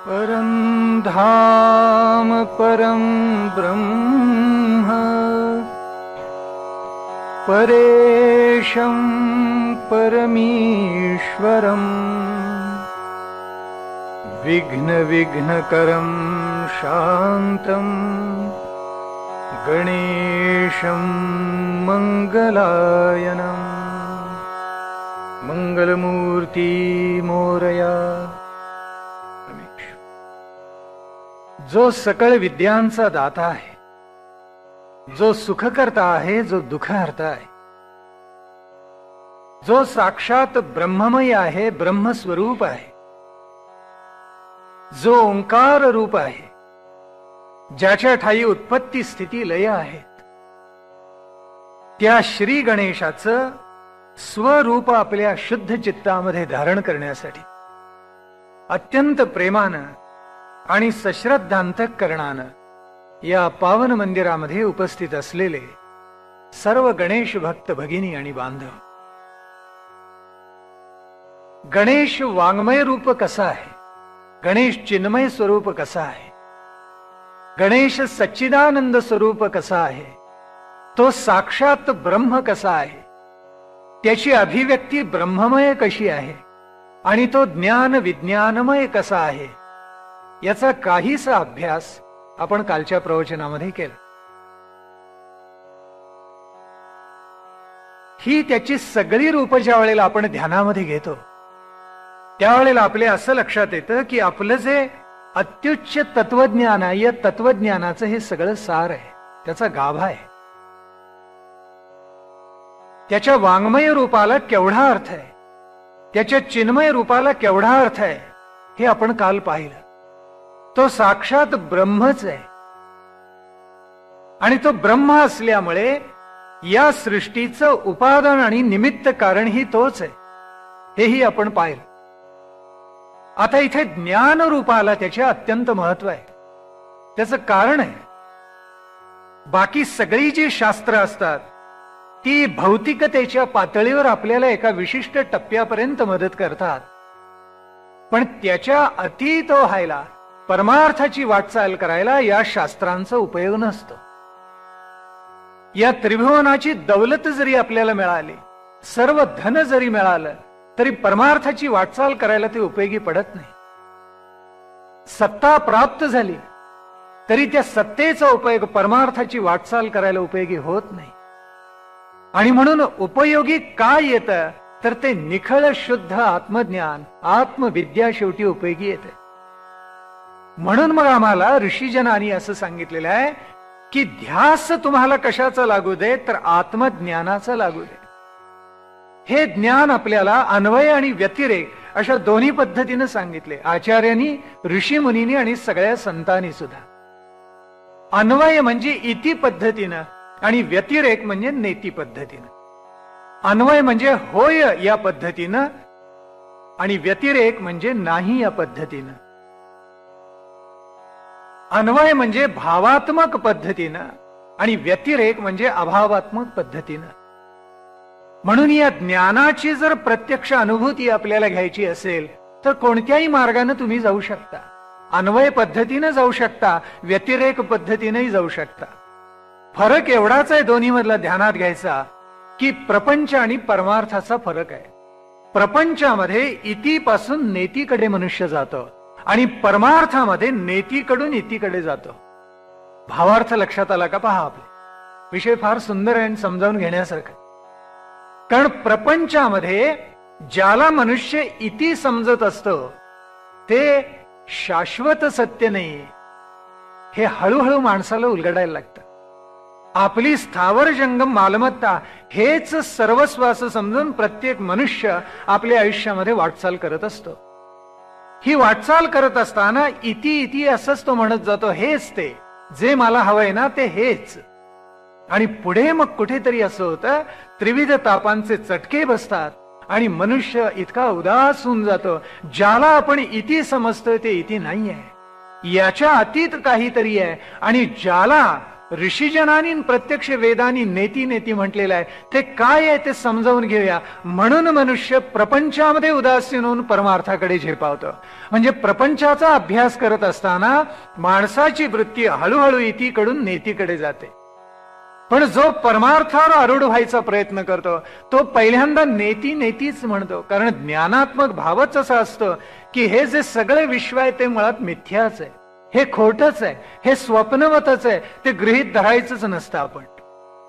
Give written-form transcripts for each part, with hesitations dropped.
परं धाम परं ब्रह्म परेशं परमीश्वरं विघ्न विघ्नकरं शान्तं गणेशं मंगलायनं मंगलमूर्ती मोरया। जो सकळ विद्यांचा दाता आहे, जो सुख करता आहे, जो दुःख हरता आहे, जो साक्षात ब्रह्ममय आहे, ब्रह्मस्वरूप आहे, जो ओंकार रूप आहे, ज्याच्या ठाई उत्पत्ती स्थिती लय आहेत, त्या श्री गणेशाचं स्वरूप आपल्या शुद्ध चित्तामध्ये धारण करण्यासाठी अत्यंत प्रेमानं आणि सश्रद्धांतःकरणानं या पावन मंदिरामध्ये उपस्थित असलेले सर्व गणेश भक्त भगिनी आणि बांधव, गणेश वाङ्मय रूप कसा आहे, गणेश चिन्मय स्वरूप कसा आहे, गणेश सच्चिदानंद स्वरूप कसा आहे, तो साक्षात ब्रह्म कसा आहे, त्याची अभिव्यक्ती ब्रह्ममय कशी आहे आणि तो ज्ञान विज्ञानमय कसा आहे, याचा काहीसा अभ्यास आपण कालच्या प्रवचनामध्ये केला। ही त्याची सगळी रूप ज्या वेळेला आपण ध्यानामध्ये घेतो त्यावेळेला आपले असं लक्षात येतं की आपलं जे अत्युच्च तत्वज्ञान आहे, या तत्वज्ञानाचं हे सगळं सार आहे, त्याचा गाभा आहे, त्याच्या वाङ्मय रूपाला केवढा अर्थ आहे, त्याच्या चिन्मय रूपाला केवढा अर्थ आहे, हे आपण काल पाहिलं। तो साक्षात ब्रह्मच आहे आणि तो ब्रह्म असल्यामुळे या सृष्टीचं उपादान आणि निमित्त कारण ही तोच आहे, हेही आपण पाहिलं। आता इथे ज्ञान रूपाला त्याचे अत्यंत महत्व आहे, त्याचं कारण आहे, बाकी सगळी जी शास्त्र असतात ती भौतिकतेच्या पातळीवर आपल्याला एका विशिष्ट टप्प्यापर्यंत मदत करतात, पण त्याच्या अतीत व्हायला, परमार्थाची वाटचाल करायला या शास्त्रांचा उपयोग नसतो। या त्रिभुवनाची दौलत जरी आपल्याला मिळाली, सर्व धन जरी मिळालं, तरी परमार्थाची वाटचाल करायला ते उपयोगी पडत नाही। सत्ता प्राप्त झाली तरी त्या सत्तेचा उपयोग परमार्थाची वाटचाल करायला उपयोगी होत नाही। आणि म्हणून उपयोगी काय येतं तर ते निखळ शुद्ध आत्मज्ञान, आत्मविद्या शेवटी उपयोगी येते। म्हणून मग आम्हाला ऋषीजनांनी असं सांगितलेलं आहे की ध्यास तुम्हाला कशाचा लागू दे तर आत्मज्ञानाचा लागू दे। हे ज्ञान आपल्याला अन्वय आणि व्यतिरेक अशा दोन्ही पद्धतीने सांगितले आचार्यांनी, ऋषी मुनींनी आणि सगळ्या संतांनी सुद्धा। अन्वय म्हणजे इति पद्धतीनं आणि व्यतिरेक म्हणजे नेती पद्धतीनं। अन्वय म्हणजे होय या पद्धतीनं आणि व्यतिरेक म्हणजे नाही या पद्धतीनं। अन्वय म्हणजे भावात्मक पद्धतीनं आणि व्यतिरेक म्हणजे अभावात्मक पद्धतीनं। म्हणून या ज्ञानाची जर प्रत्यक्ष अनुभूती आपल्याला घ्यायची असेल तर कोणत्याही मार्गाने तुम्ही जाऊ शकता, अन्वय पद्धतीने जाऊ शकता, व्यतिरेक पद्धतीनेही जाऊ शकता। फरक एवढाच आहे दोन्ही मधला ध्यानात घ्यायचा की प्रपंच आणि परमार्थाचा फरक आहे। प्रपंचामध्ये इतीपासून नेतीकडे मनुष्य जातो आणि परमार्थामध्ये नेतीकडून इतीकडे जातो। भावार्थ लक्षात आला का पहा, आपले विषय फार सुंदर आहे आणि समजावून घेण्यासारखा। कारण प्रपंचामध्ये ज्याला मनुष्य इति समजत असतो ते शाश्वत सत्य नाही, हे हळूहळू माणसाला उलगडायला लागतं। आपली स्थावर जंगम मालमत्ता हेच सर्वस्व असं समजून प्रत्येक मनुष्य आपल्या आयुष्यामध्ये वाटचाल करत असतो। ही वाटचाल करत असताना इति इति असंच तो म्हणत जातो, हेच ते जे मला हवंय ना ते हेच। आणि पुढे मग कुठेतरी असं होतं, त्रिविध तापांचे चटके बसतात आणि मनुष्य इतका उदास होऊन जातो, ज्याला आपण इति समजतोय ते इति नाही आहे, याच्या अतीत काहीतरी आहे। आणि ज्याला ऋषीजनांनी प्रत्यक्ष वेदांनी नेती नेती म्हटलेलं आहे ते काय आहे ते समजावून घेऊया. म्हणून मनुष्य प्रपंचामध्ये उदासीन होऊन परमार्थाकडे झेपावतो. म्हणजे प्रपंचाचा अभ्यास करत असताना माणसाची वृत्ती हळूहळू इतीकडून नेतीकडे जाते. पण जो परमार्थावर आरूढ व्हायचा प्रयत्न करतो तो पहिल्यांदा नेती नेतीच म्हणतो. कारण ज्ञानात्मक भावच असा असतो की हे जे सगळे विश्व आहे ते मुळात मिथ्याच आहे, हे खोटच आहे, हे स्वप्नवतच आहे, ते गृहीत धरायचंच नसतं आपण.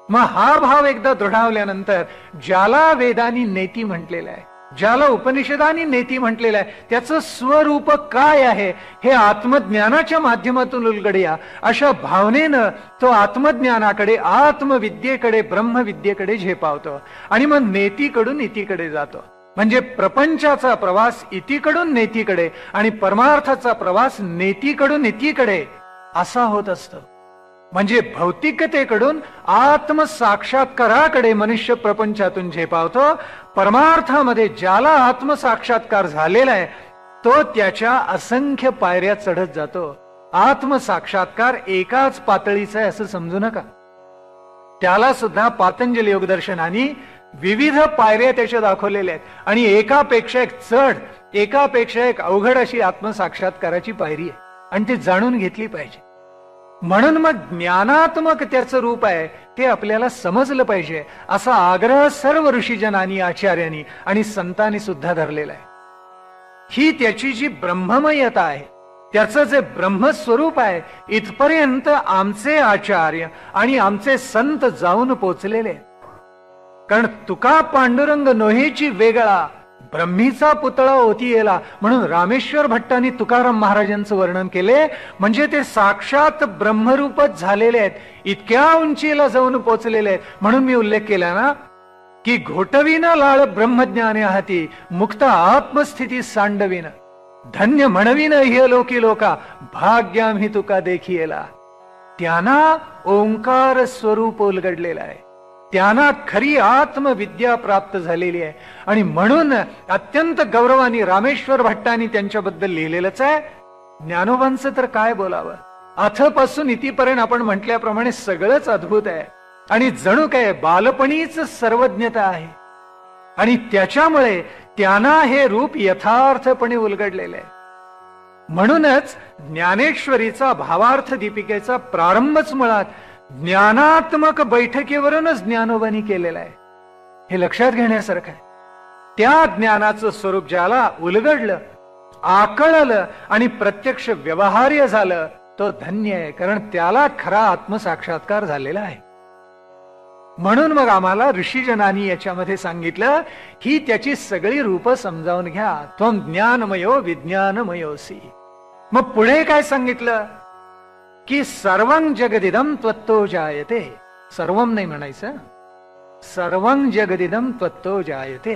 मग हा भाव एकदा दृढावल्यानंतर ज्याला वेदांनी नेती म्हटलेलं आहे, ज्याला उपनिषदांनी नेती म्हटलेलं आहे, त्याचं स्वरूप काय आहे हे आत्मज्ञानाच्या माध्यमातून उलगडूया. अशा भावनेनं तो आत्मज्ञानाकडे, आत्मविद्येकडे, ब्रह्मविद्येकडे झेपावतो आणि मग नेतीकडून इतीकडे जातो. म्हणजे प्रपंचाचा प्रवास इतीकडून नेतीकडे आणि परमार्थाचा प्रवास नेतीकडून इतीकडे असा होत असतो. म्हणजे भौतिकतेकडून आत्मसाक्षात्काराकडे मनुष्य प्रपंचातून झेपावतो. परमार्थामध्ये ज्याला आत्मसाक्षात्कार झालेला आहे तो त्याच्या असंख्य पायऱ्या चढत जातो. आत्मसाक्षात्कार एकाच पातळीचा आहे असं समजू नका. त्याला सुद्धा पातंजली योगदर्शनाने विविध पायऱ्या त्याच्या दाखवलेल्या आहेत आणि एकापेक्षा एक चढ, एकापेक्षा एक अवघड अशी आत्मसाक्षात्काराची पायरी आहे आणि ती जाणून घेतली पाहिजे. म्हणून मग ज्ञानात्मक त्याचं रूप आहे ते आपल्याला समजलं पाहिजे असा आग्रह सर्व ऋषीजनांनी, आचार्यांनी आणि संतांनी सुद्धा धरलेला आहे. ही त्याची जी ब्रह्ममयता आहे, त्याचं जे ब्रह्मस्वरूप आहे, इथपर्यंत आमचे आचार्य आणि आमचे संत जाऊन पोचलेले. कारण तुका पांडुरंग नोहेची वेगळा, ब्रह्मीचा पुतळा होती येला म्हणून रामेश्वर भट्टांनी तुकाराम महाराजांचं वर्णन केले. म्हणजे ते साक्षात ब्रह्मरूपच झालेले आहेत, इतक्या उंचीला जाऊन पोचलेले आहेत. म्हणून मी उल्लेख केला ना की घोटवीन लाळ ब्रह्मज्ञाने हाती, मुक्त आत्मस्थिती सांडवीन, धन्य म्हणवीन ह्य लोकी लोका, भाग्याम ही तुका देखियेला. त्यांना ओंकार स्वरूप उलगडलेला आहे, त्यांना खरी आत्मविद्या प्राप्त झालेली आहे. आणि म्हणून अत्यंत गौरवाने रामेश्वर भट्टांनी त्यांच्याबद्दल लिहिलेलंच आहे. ज्ञानोबांचं तर काय बोलावं, अथपासून इतीपर्यंत आपण म्हटल्याप्रमाणे सगळंच अद्भुत आहे आणि जणू काय बालपणीच सर्वज्ञता आहे. आणि त्याच्यामुळे त्यांना हे रूप यथार्थपणे उलगडलेलं आहे. म्हणूनच ज्ञानेश्वरीचा भावार्थ दीपिकेचा प्रारंभच मुळात ज्ञानात्मक बैठकीवरूनच ज्ञानोबांनी केलेला आहे. हे लक्षात घेण्यासारखं आहे. त्या ज्ञानाचं स्वरूप ज्याला उलगडलं, आकळलं आणि प्रत्यक्ष व्यवहार्य झालं तो धन्य आहे. कारण त्याला खरा आत्मसाक्षात्कार झालेला आहे. म्हणून मग आम्हाला ऋषीजनांनी याच्यामध्ये सांगितलं ही त्याची सगळी रूप समजावून घ्या. त्वं ज्ञानमयो विज्ञानमयोसी. मग पुढे काय सांगितलं की सर्वं जगदिदं त्वत्तो जायते. सर्वं नाही म्हणायचं, सर्वं जगदिदं त्वत्तो जायते,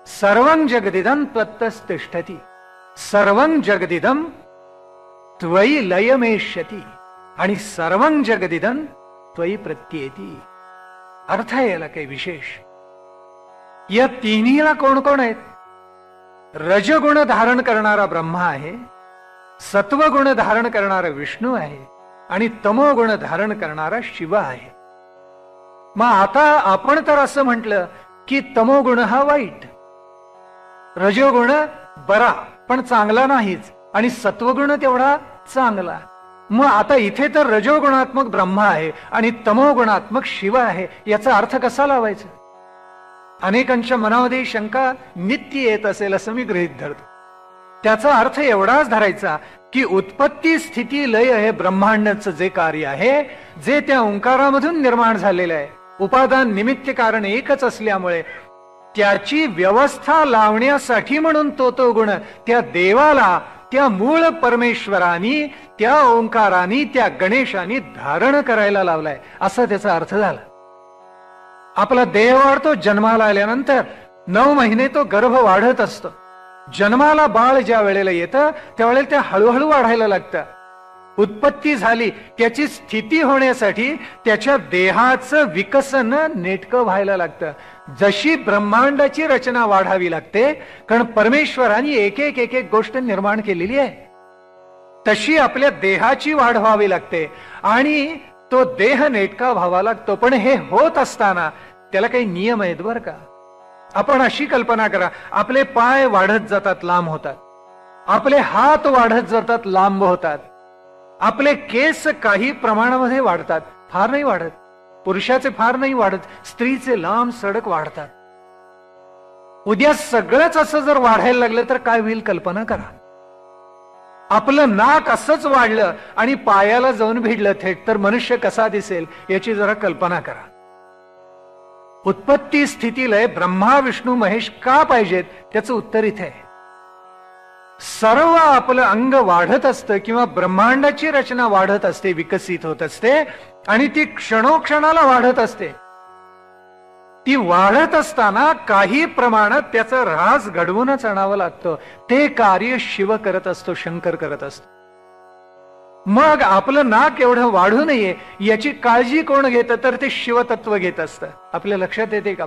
सर्वं जगदिदं त्वत्तस्तिष्ठति, सर्वं जगदिदं त्वयि लयमेष्यति आणि सर्वं जगदिदं त्वयि प्रत्येति. अर्थ आहे याला काही विशेष. या तिन्हीला कोण कोण आहेत? रजगुण धारण करणारा ब्रह्मा आहे, सत्वगुण धारण करणारा विष्णू आहे आणि तमोगुण धारण करणारा शिव आहे. मग आता आपण तर असं म्हटलं की तमोगुण हा वाईट, रजोगुण बरा पण चांगला नाहीच आणि सत्वगुण तेवढा चांगला. मग आता इथे तर रजोगुणात्मक ब्रह्मा आहे आणि तमोगुणात्मक शिव आहे, याचा अर्थ कसा लावायचा? अनेकांच्या मनामध्ये शंका नित्य येत असेल असं मी गृहीत धरतो. त्याचा अर्थ एवढाच धरायचा की उत्पत्ती स्थिती लय हे ब्रह्मांडाचं जे कार्य आहे, जे त्या ओंकारामधून निर्माण झालेलं आहे, उपादान निमित्त कारण एकच असल्यामुळे त्याची व्यवस्था लावण्यासाठी म्हणून तो गुण त्या देवाला, त्या मूळ परमेश्वरानी, त्या ओंकारानी, त्या गणेशानी धारण करायला लावलाय असा त्याचा अर्थ झाला. आपला देह वाढतो जन्माला आल्यानंतर 9 महिने तो गर्भ वाढत असतो. जन्माला बाळ ज्या वेळेला येतं त्यावेळेला ते हळूहळू वाढायला लागतं. उत्पत्ती झाली, त्याची स्थिती होण्यासाठी त्याच्या देहाचं विकसन नेटकं व्हायला लागतं. जशी ब्रह्मांडाची रचना वाढावी लागते, कारण परमेश्वराने एक एक गोष्ट निर्माण केलेली आहे, तशी आपल्या देहाची वाढ व्हावी लागते. आणि तो देह नेटका व्हावा लागतो. पण हे होत असताना त्याला काही नियम आहेत बरं का. आपण अशी कल्पना करा, आपले पाय वाढत जातात, लांब होतात, आपले हात वाढत जातात, लांब होतात, आपले केस काही प्रमाणामध्ये वाढतात, फार नाही वाढत, पुरुषाचे फार नाही वाढत, स्त्रीचे लांब सडक वाढतात. उद्या सगळंच असं जर वाढायला लागलं तर काय होईल कल्पना करा. आपलं नाक असंच वाढलं आणि पायाला जाऊन भिडलं थेट तर मनुष्य कसा दिसेल याची जरा कल्पना करा. उत्पत्ती स्थिती लय ब्रह्मा विष्णू महेश का पाहिजेत त्याचं उत्तर इथे आहे. सर्व आपलं अंग वाढत असतं किंवा ब्रह्मांडाची रचना वाढत असते, विकसित होत असते आणि ती क्षणोक्षणाला वाढत असते. ती वाढत असताना काही प्रमाणात त्याचा ऱ्हास घडवूनच आणावं लागतं. ते कार्य शिव करत असतो, शंकर करत असतो. मग आपलं नाक एवढं वाढू नये याची काळजी कोण घेतं तर ते शिवतत्व घेत असतं. आपल्या लक्षात येते का?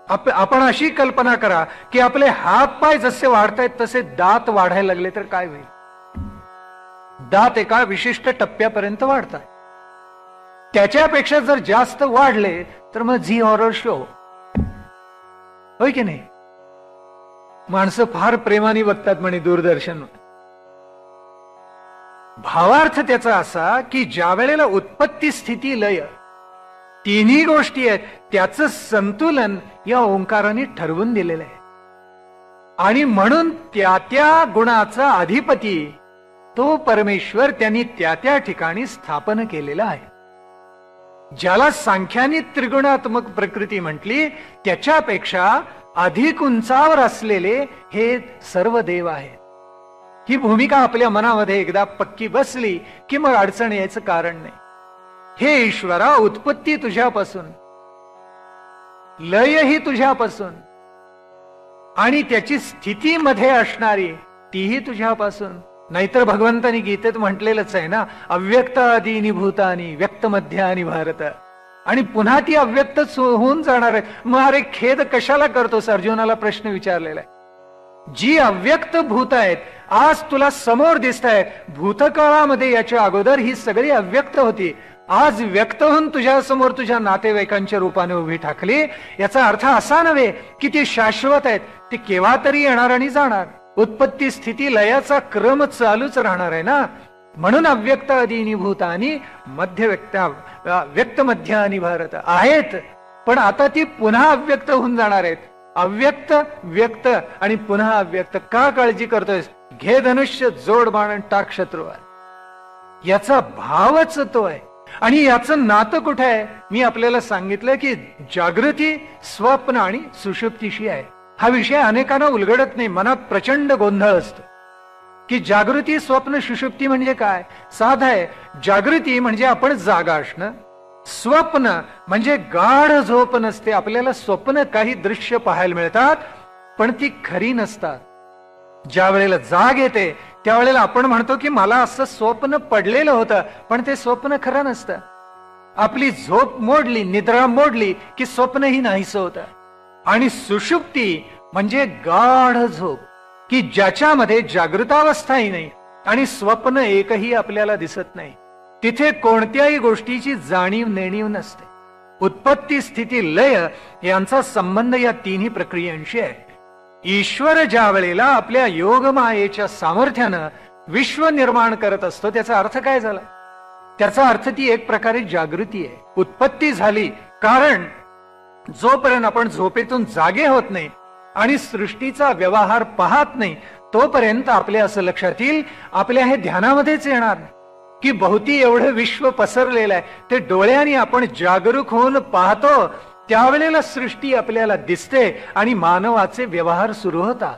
आपण अशी कल्पना करा की आपले हात पाय जसे वाढतायत तसे दात वाढायला लागले तर काय होईल. दात एका विशिष्ट टप्प्यापर्यंत वाढतात, त्याच्यापेक्षा जर जास्त वाढले तर मग झी हॉरर शो, होय की नाही. माणसं फार प्रेमाने बघतात म्हणे दूरदर्शन. भावार्थ त्याचा असा की ज्या वेळेला उत्पत्ती स्थिती लय तिन्ही गोष्टी आहेत त्याचं संतुलन या ओंकाराने ठरवून दिलेलं आहे. आणि म्हणून त्या त्या गुणाचा अधिपती तो परमेश्वर त्यांनी त्या त्या ठिकाणी स्थापन केलेला आहे. ज्याला सांख्याने त्रिगुणात्मक प्रकृती म्हटली त्याच्यापेक्षा अधिक उंचावर असलेले हे सर्व देव आहेत. ही भूमिका आपल्या मनामध्ये एकदा पक्की बसली की मग अडचण यायचं कारण नाही. हे ईश्वरा, उत्पत्ती तुझ्यापासून, लय ही तुझ्यापासून आणि त्याची स्थितीमध्ये असणारी तीही तुझ्यापासून. नाहीतर भगवंतानी गीतेत म्हटलेलंच आहे ना, अव्यक्त आदीनी भूतानी व्यक्त मध्यानी भारत. आणि पुन्हा ती अव्यक्तच होऊन जाणार आहे. मग अरे खेद कशाला करतोस, अर्जुनाला प्रश्न विचारलेला आहे. जी अव्यक्त भूत आहेत आज तुला समोर दिसत आहेत, भूतकाळामध्ये याच्या अगोदर ही सगळी अव्यक्त होती, आज व्यक्त होऊन तुझ्या समोर तुझ्या नातेवाईकांच्या रूपाने उभी ठाकली. याचा अर्थ असा नव्हे की ती शाश्वत आहेत, ती केव्हा तरी येणार आणि जाणार. उत्पत्ती स्थिती लयाचा क्रम चालूच राहणार आहे ना. म्हणून अव्यक्त आदीनी भूतानी मध्य व्यक्त मध्यानी भारत आहेत, पण आता ती पुन्हा अव्यक्त होऊन जाणार आहेत. अव्यक्त व्यक्त आणि पुन्हा अव्यक्त. का काळजी करतोयस? घे धनुष्य, जोड बाण, टाक शत्रूवर. याचा भावच तो आहे. आणि याचं नातं कुठे आहे? मी आपल्याला सांगितलं की जागृती, स्वप्न आणि सुषुप्तीशी आहे. हा विषय अनेकांना उलगडत नाही, मनात प्रचंड गोंधळ असतो की जागृती, स्वप्न, सुषुप्ती म्हणजे काय. साध आहे. जागृती म्हणजे आपण जागा असणं, स्वप्न म्हणजे गाढ झोप नसते. आपल्याला स्वप्न काही दृश्य पाहायला मिळतात पण ती खरी नसतात. ज्या वेळेला जाग येते त्यावेळेला आपण म्हणतो की मला असं स्वप्न पडलेलं होतं, पण ते स्वप्न खरं नसतं. आपली झोप मोडली, निद्रा मोडली की स्वप्नही नाहीसं होतं. आणि सुषुप्ती म्हणजे गाढ झोप की ज्याच्यामध्ये जागृतावस्थाही नाही आणि स्वप्न एकही आपल्याला दिसत नाही. तिथे कोणत्याही गोष्टीची जाणीव नेणीव नसते. उत्पत्ती स्थिती लय यांचा संबंध या तिन्ही प्रक्रियांशी आहे. ईश्वर ज्या वेळेला आपल्या योगमायेच्या सामर्थ्यानं विश्व निर्माण करत असतो त्याचा अर्थ काय झाला? त्याचा अर्थ ती एक प्रकारे जागृती आहे. उत्पत्ती झाली कारण जोपर्यंत आपण झोपेतून जागे होत नाही आणि सृष्टीचा व्यवहार पाहत नाही तोपर्यंत आपल्या असं लक्षात येईल, आपल्या हे ध्यानामध्येच येणार की भोवती एवढं विश्व पसरलेलं आहे. ते डोळ्यांनी आपण जागरूक होऊन पाहतो त्यावेळेला सृष्टी आपल्याला दिसते आणि मानवाचे व्यवहार सुरू होतात.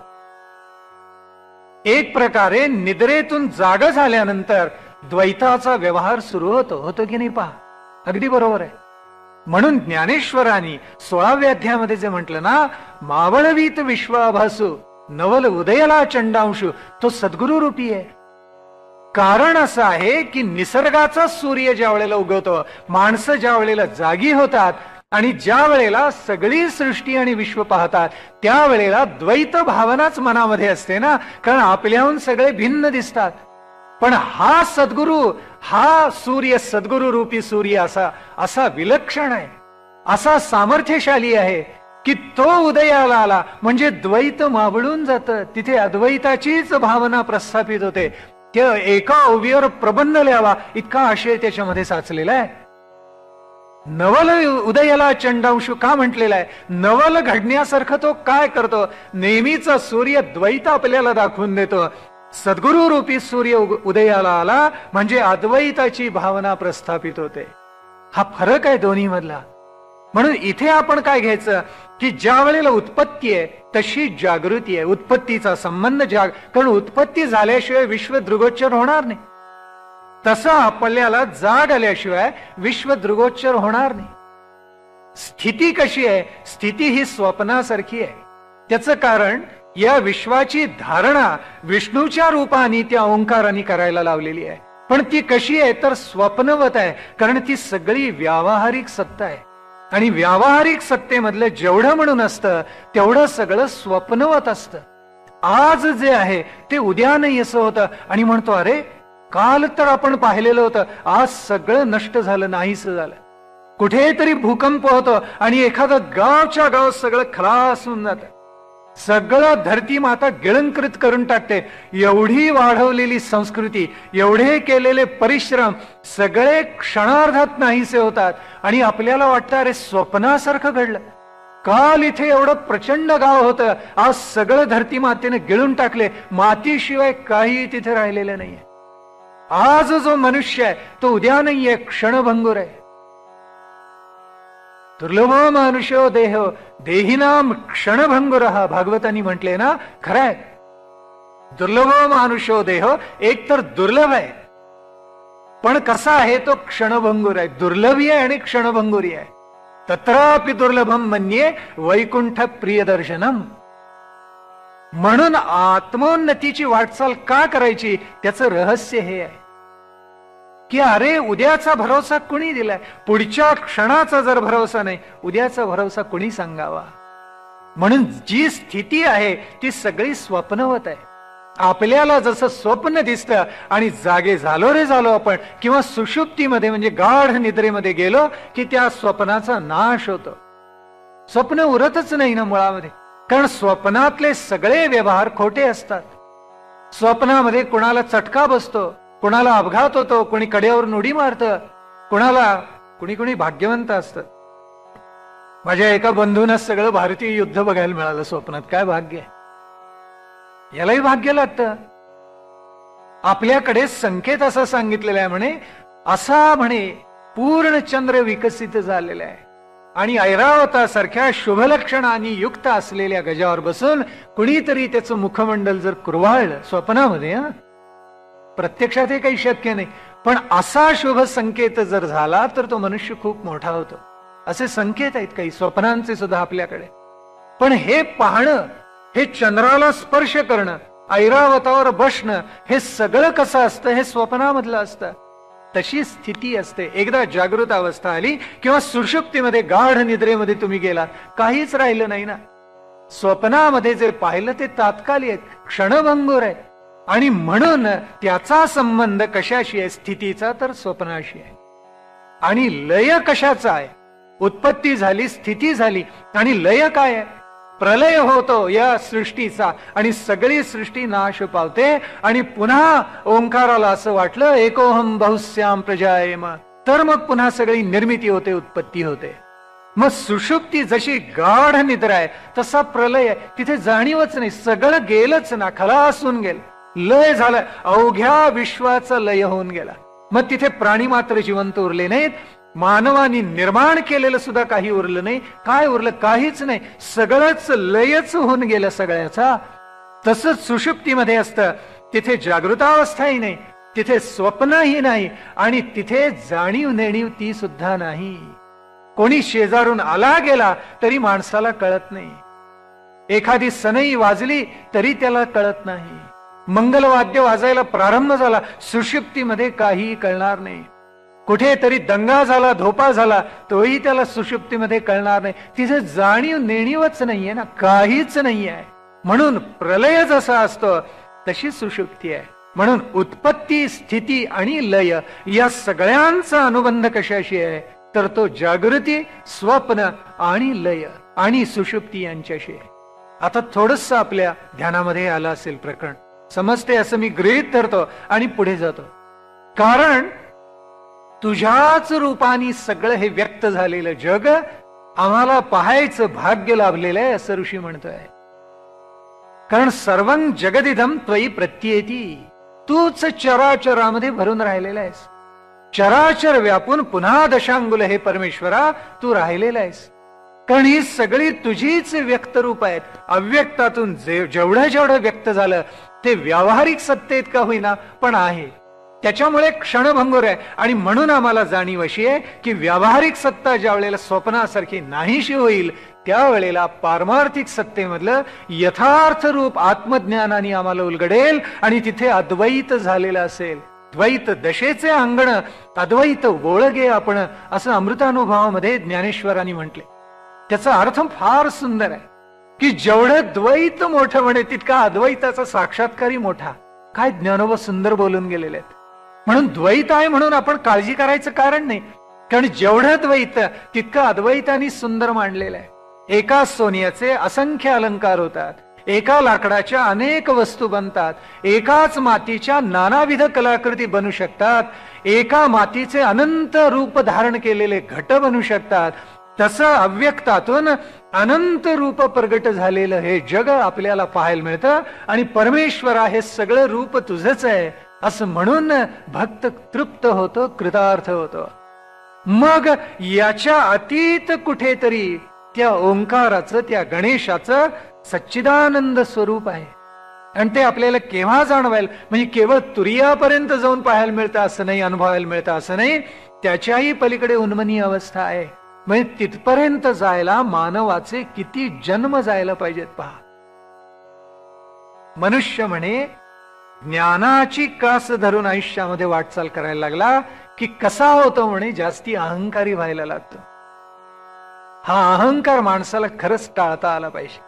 एक प्रकारे निद्रेतून जाग झाल्यानंतर द्वैताचा व्यवहार सुरू होतो की नाही? पहा, अगदी बरोबर आहे. म्हणून ज्ञानेश्वरांनी 16व्या अध्यायामध्ये जे म्हटलं ना, मावळवीत विश्वाभासू नवल उदयला चंडांशू, तो सद्गुरु रूपी आहे. कारण असं आहे की निसर्गाचा सूर्य ज्या वेळेला उगवतो, माणसं ज्या वेळेला जागी होतात आणि ज्या वेळेला सगळी सृष्टी आणि विश्व पाहतात त्यावेळेला द्वैत भावनाच मनामध्ये असते ना, कारण आपल्याहून सगळे भिन्न दिसतात. पण हा सद्गुरु, हा सूर्य, सद्गुरु रूपी सूर्य असा विलक्षण आहे, असा सामर्थ्यशाली आहे की तो उदयाला आला म्हणजे द्वैत मावळून जातं, तिथे अद्वैताचीच भावना प्रस्थापित होते. त्या एका ओवीवर प्रबंध लिहावा इतका आशय त्याच्यामध्ये साचलेला आहे. नवल उदयाला चंडांशु का म्हटलेला आहे? नवल घडण्यासारखं तो काय करतो? नेहमीचा सूर्य द्वैत आपल्याला दाखवून देतो. सद्गुरु रूपी सूर्य उदयाला आला म्हणजे अद्वैताची भावना प्रस्थापित होते. हा फरक आहे दोन्ही मधला. म्हणून इथे आपण काय घ्यायचं की ज्या वेळेला उत्पत्ती आहे तशी जागृती आहे. उत्पत्तीचा संबंध कारण उत्पत्ती झाल्याशिवाय विश्व दृगोच्चर होणार नाही. तसं आपल्याला जाग आल्याशिवाय विश्व दृगोच्चर होणार नाही. स्थिती कशी आहे? स्थिती ही स्वप्नासारखी आहे. त्याचं कारण या विश्वाची धारणा विष्णूच्या रूपाने त्या ओंकाराने करायला लावलेली आहे. पण ती कशी आहे तर स्वप्नवत आहे, कारण ती सगळी व्यावहारिक सत्ता आहे. आणि व्यावहारिक सत्तेमधलं जेवढं म्हणून असतं तेवढं सगळं स्वप्नवत असतं. आज जे आहे ते उद्या नाही असं होतं. आणि म्हणतो अरे काल तर आपण पाहिलेलं होतं, आज सगळं नष्ट झालं, नाहीस झालं. कुठेतरी भूकंप होतो आणि एखादं गावच्या गाव सगळं खलास होऊन जातं. सगळं धरती माता गिळंकृत करून टाकते. एवढी वाढवलेली संस्कृती, एवढे केलेले परिश्रम सगळे क्षणार्धात नाहीसे होतात. आणि आपल्याला वाटतं अरे स्वप्नासारखं घडलं. काल इथे एवढं प्रचंड गाव होतं, आज सगळं धरती मातेने गिळून टाकले. मातीशिवाय काही तिथे राहिलेलं नाहीये. आज जो मनुष्य आहे तो उद्या नाहीये, क्षणभंगुर आहे. दुर्लभ मानुष्यो देह देहिनाम क्षणभंगुर, भागवतांनी म्हटले ना, खरंय. दुर्लभ मानुष्यो देह एक तर दुर्लभ आहे, पण कसा आहे तो क्षणभंगुर आहे. दुर्लभी आहे आणि क्षणभंगुरी आहे. तत्रापि दुर्लभम मन्ये वैकुंठ प्रियदर्शनम. म्हणून आत्मोन्नतीची वाटचाल का करायची त्याचं रहस्य हे आहे की अरे उद्याचा भरोसा कुणी दिलाय? पुढच्या क्षणाचा जर भरोसा नाही, उद्याचा भरोसा कुणी सांगावा? म्हणून जी स्थिती आहे ती सगळी स्वप्नवत आहे. आपल्याला जसं स्वप्न दिसतं आणि जागे झालो रे झालो आपण, किंवा सुषुप्तीमध्ये म्हणजे गाढ निद्रेमध्ये गेलो की त्या स्वप्नाचा नाश होतो. स्वप्न उरतच नाही ना मुळामध्ये, कारण स्वप्नातले सगळे व्यवहार खोटे असतात. स्वप्नामध्ये कुणाला चटका बसतो, कुणाला अपघात होतो, कोणी कड्यावरून उडी मारतं, कुणी भाग्यवंत असतं. माझ्या एका बंधूंना सगळं भारतीय युद्ध बघायला मिळालं स्वप्नात. काय भाग्य आहे! यालाही भाग्य लागतं. आपल्याकडे संकेत असा सांगितलेला आहे म्हणे पूर्ण चंद्र विकसित झालेला आहे आणि ऐरावतासारख्या शुभलक्षणांनी युक्त असलेल्या गजावर बसून कुणीतरी त्याचं मुखमंडल जर कुरवाळलं स्वप्नामध्ये, प्रत्यक्षात हे काही शक्य नाही, पण असा शुभ संकेत जर झाला तर तो मनुष्य खूप मोठा होतो. असे संकेत आहेत काही स्वप्नांचे सुद्धा आपल्याकडे. पण हे पाहणं, हे चंद्राला स्पर्श करणं, ऐरावतावर बसणं, हे सगळं कसं असतं? हे स्वप्नामधलं असतं. तशी स्थिती असते. एकदा जागृत अवस्था आली किंवा सुषुप्तीमध्ये गाढ निद्रेमध्ये तुम्ही गेला, काहीच राहिलं नाही ना. स्वप्नामध्ये जे पाहिलं ते तात्कालिक क्षणभंगुर आहे. आणि म्हणून त्याचा संबंध कशाशी आहे? स्थितीचा तर स्वप्नाशी आहे. आणि लय कशाचा आहे? उत्पत्ती झाली, स्थिती झाली, आणि लय काय आहे? प्रलय होतो या सृष्टीचा आणि सगळी सृष्टी नाश पावते. आणि पुन्हा ओंकाराला असं वाटलं एकोहम बहुश्याम प्रजायेम, तर मग पुन्हा सगळी निर्मिती होते, उत्पत्ती होते. मग सुषुप्ती जशी गाढ निद्रा आहे तसा प्रलय आहे. तिथे जाणीवच नाही, सगळं गेलंच ना, खलास होऊन गेलं, लय झालं, अवघ्या विश्वाचा लय होऊन गेला. मग तिथे प्राणी मात्र जिवंत उरले नाहीत. मानवानी निर्माण केलेलं सुद्धा काही उरलं नाही. काय उरलं? काहीच नाही. सगळंच लयच होऊन गेलं सगळ्याचा. तसंच सुषुप्तीमध्ये असतं. तिथे जागृतावस्थाही नाही, तिथे स्वप्नही नाही, आणि तिथे जाणीव नेणीव ती सुद्धा नाही. कोणी शेजारून आला गेला तरी माणसाला कळत नाही. एखादी सनई वाजली तरी त्याला कळत नाही. मंगलवाद्य वाजायला प्रारंभ झाला, सुषुप्तीमध्ये काही कळणार नाही. कुठेतरी दंगा झाला, धोपा झाला, तोही त्याला सुषुप्तीमध्ये कळणार नाही. तिथे जाणीव नेणीवच नाहीये ना, काहीच नाहीये. म्हणून प्रलय जसा असतो तशी सुषुप्ती आहे. म्हणून उत्पत्ती, स्थिती आणि लय या सगळ्यांचा अनुबंध कशाशी आहे, तर तो जागृती, स्वप्न आणि लय आणि सुषुप्ती यांच्याशी आहे. आता थोडस आपल्या ध्यानामध्ये आलं असेल प्रकरण, समजते असं मी गृहीत धरतो आणि पुढे जातो. कारण तुझ्याच रूपाने सगळं हे व्यक्त झालेलं जग आम्हाला पाहायचं भाग्य लाभलेलं आहे असं ऋषी म्हणतोय. कारण सर्वं जगदिदम त्वयी प्रत्येती, तूच चराचरामध्ये भरून राहिलेला आहेस. चराचर व्यापून पुन्हा दशांगुल हे परमेश्वरा तू राहिलेला आहेस. कारण ही सगळी तुझीच व्यक्त रूप आहेत. अव्यक्तातून जेवढं जेवढं व्यक्त झालं ते व्यावहारिक सत्तेत का होईना पण आहे. त्याच्यामुळे क्षणभंगुर आहे. आणि म्हणून आम्हाला जाणीव अशी आहे की व्यावहारिक सत्ता ज्या वेळेला स्वप्नासारखी नाहीशी होईल त्यावेळेला पारमार्थिक सत्तेमधलं यथार्थ रूप आत्मज्ञानाने आम्हाला उलगडेल आणि तिथे अद्वैत झालेलं असेल. द्वैत दशेचे अंगण अद्वैत ओळगे आपण, असं अमृतानुभवामध्ये ज्ञानेश्वरांनी म्हटले. त्याचा अर्थ फार सुंदर आहे की जेवढं द्वैत मोठं म्हणे तितका अद्वैताचा साक्षात्कारी मोठा. काय ज्ञानोबा सुंदर बोलून गेलेले आहेत. म्हणून द्वैत आहे म्हणून आपण काळजी करायचं कारण नाही. कारण जेवढं द्वैत तितकं अद्वैतानी सुंदर मांडलेलं आहे. एका सोन्याचे असंख्य अलंकार होतात, एका लाकडाच्या अनेक वस्तू बनतात, एकाच मातीच्या नानाविध कलाकृती बनू शकतात, एका मातीचे अनंत रूप धारण केलेले घट बनू शकतात. तसं अव्यक्तातून अनंत रूप प्रगट झालेलं हे जग आपल्याला पाहायला मिळतं. आणि परमेश्वरा हे सगळं रूप तुझंच आहे असं म्हणून भक्त तृप्त होतो, कृतार्थ होतो. मग याच्या अतीत कुठेतरी त्या ओंकाराचं, त्या गणेशाचं सच्चिदानंद स्वरूप आहे. आणि ते आपल्याला केव्हा जाणवायला, म्हणजे केवळ तुरियापर्यंत जाऊन पाहायला मिळतं असं नाही, अनुभवायला मिळतं असं नाही. त्याच्याही पलीकडे उन्मनी अवस्था आहे. म्हणजे तिथपर्यंत जायला मानवाचे किती जन्म जायला पाहिजेत पहा. मनुष्य म्हणे ज्ञानाची कास धरून आयुष्यामध्ये वाटचाल करायला लागला की कसा होतो म्हणे जास्ती अहंकारी व्हायला लागतो. हा अहंकार माणसाला खरंच टाळता आला पाहिजे.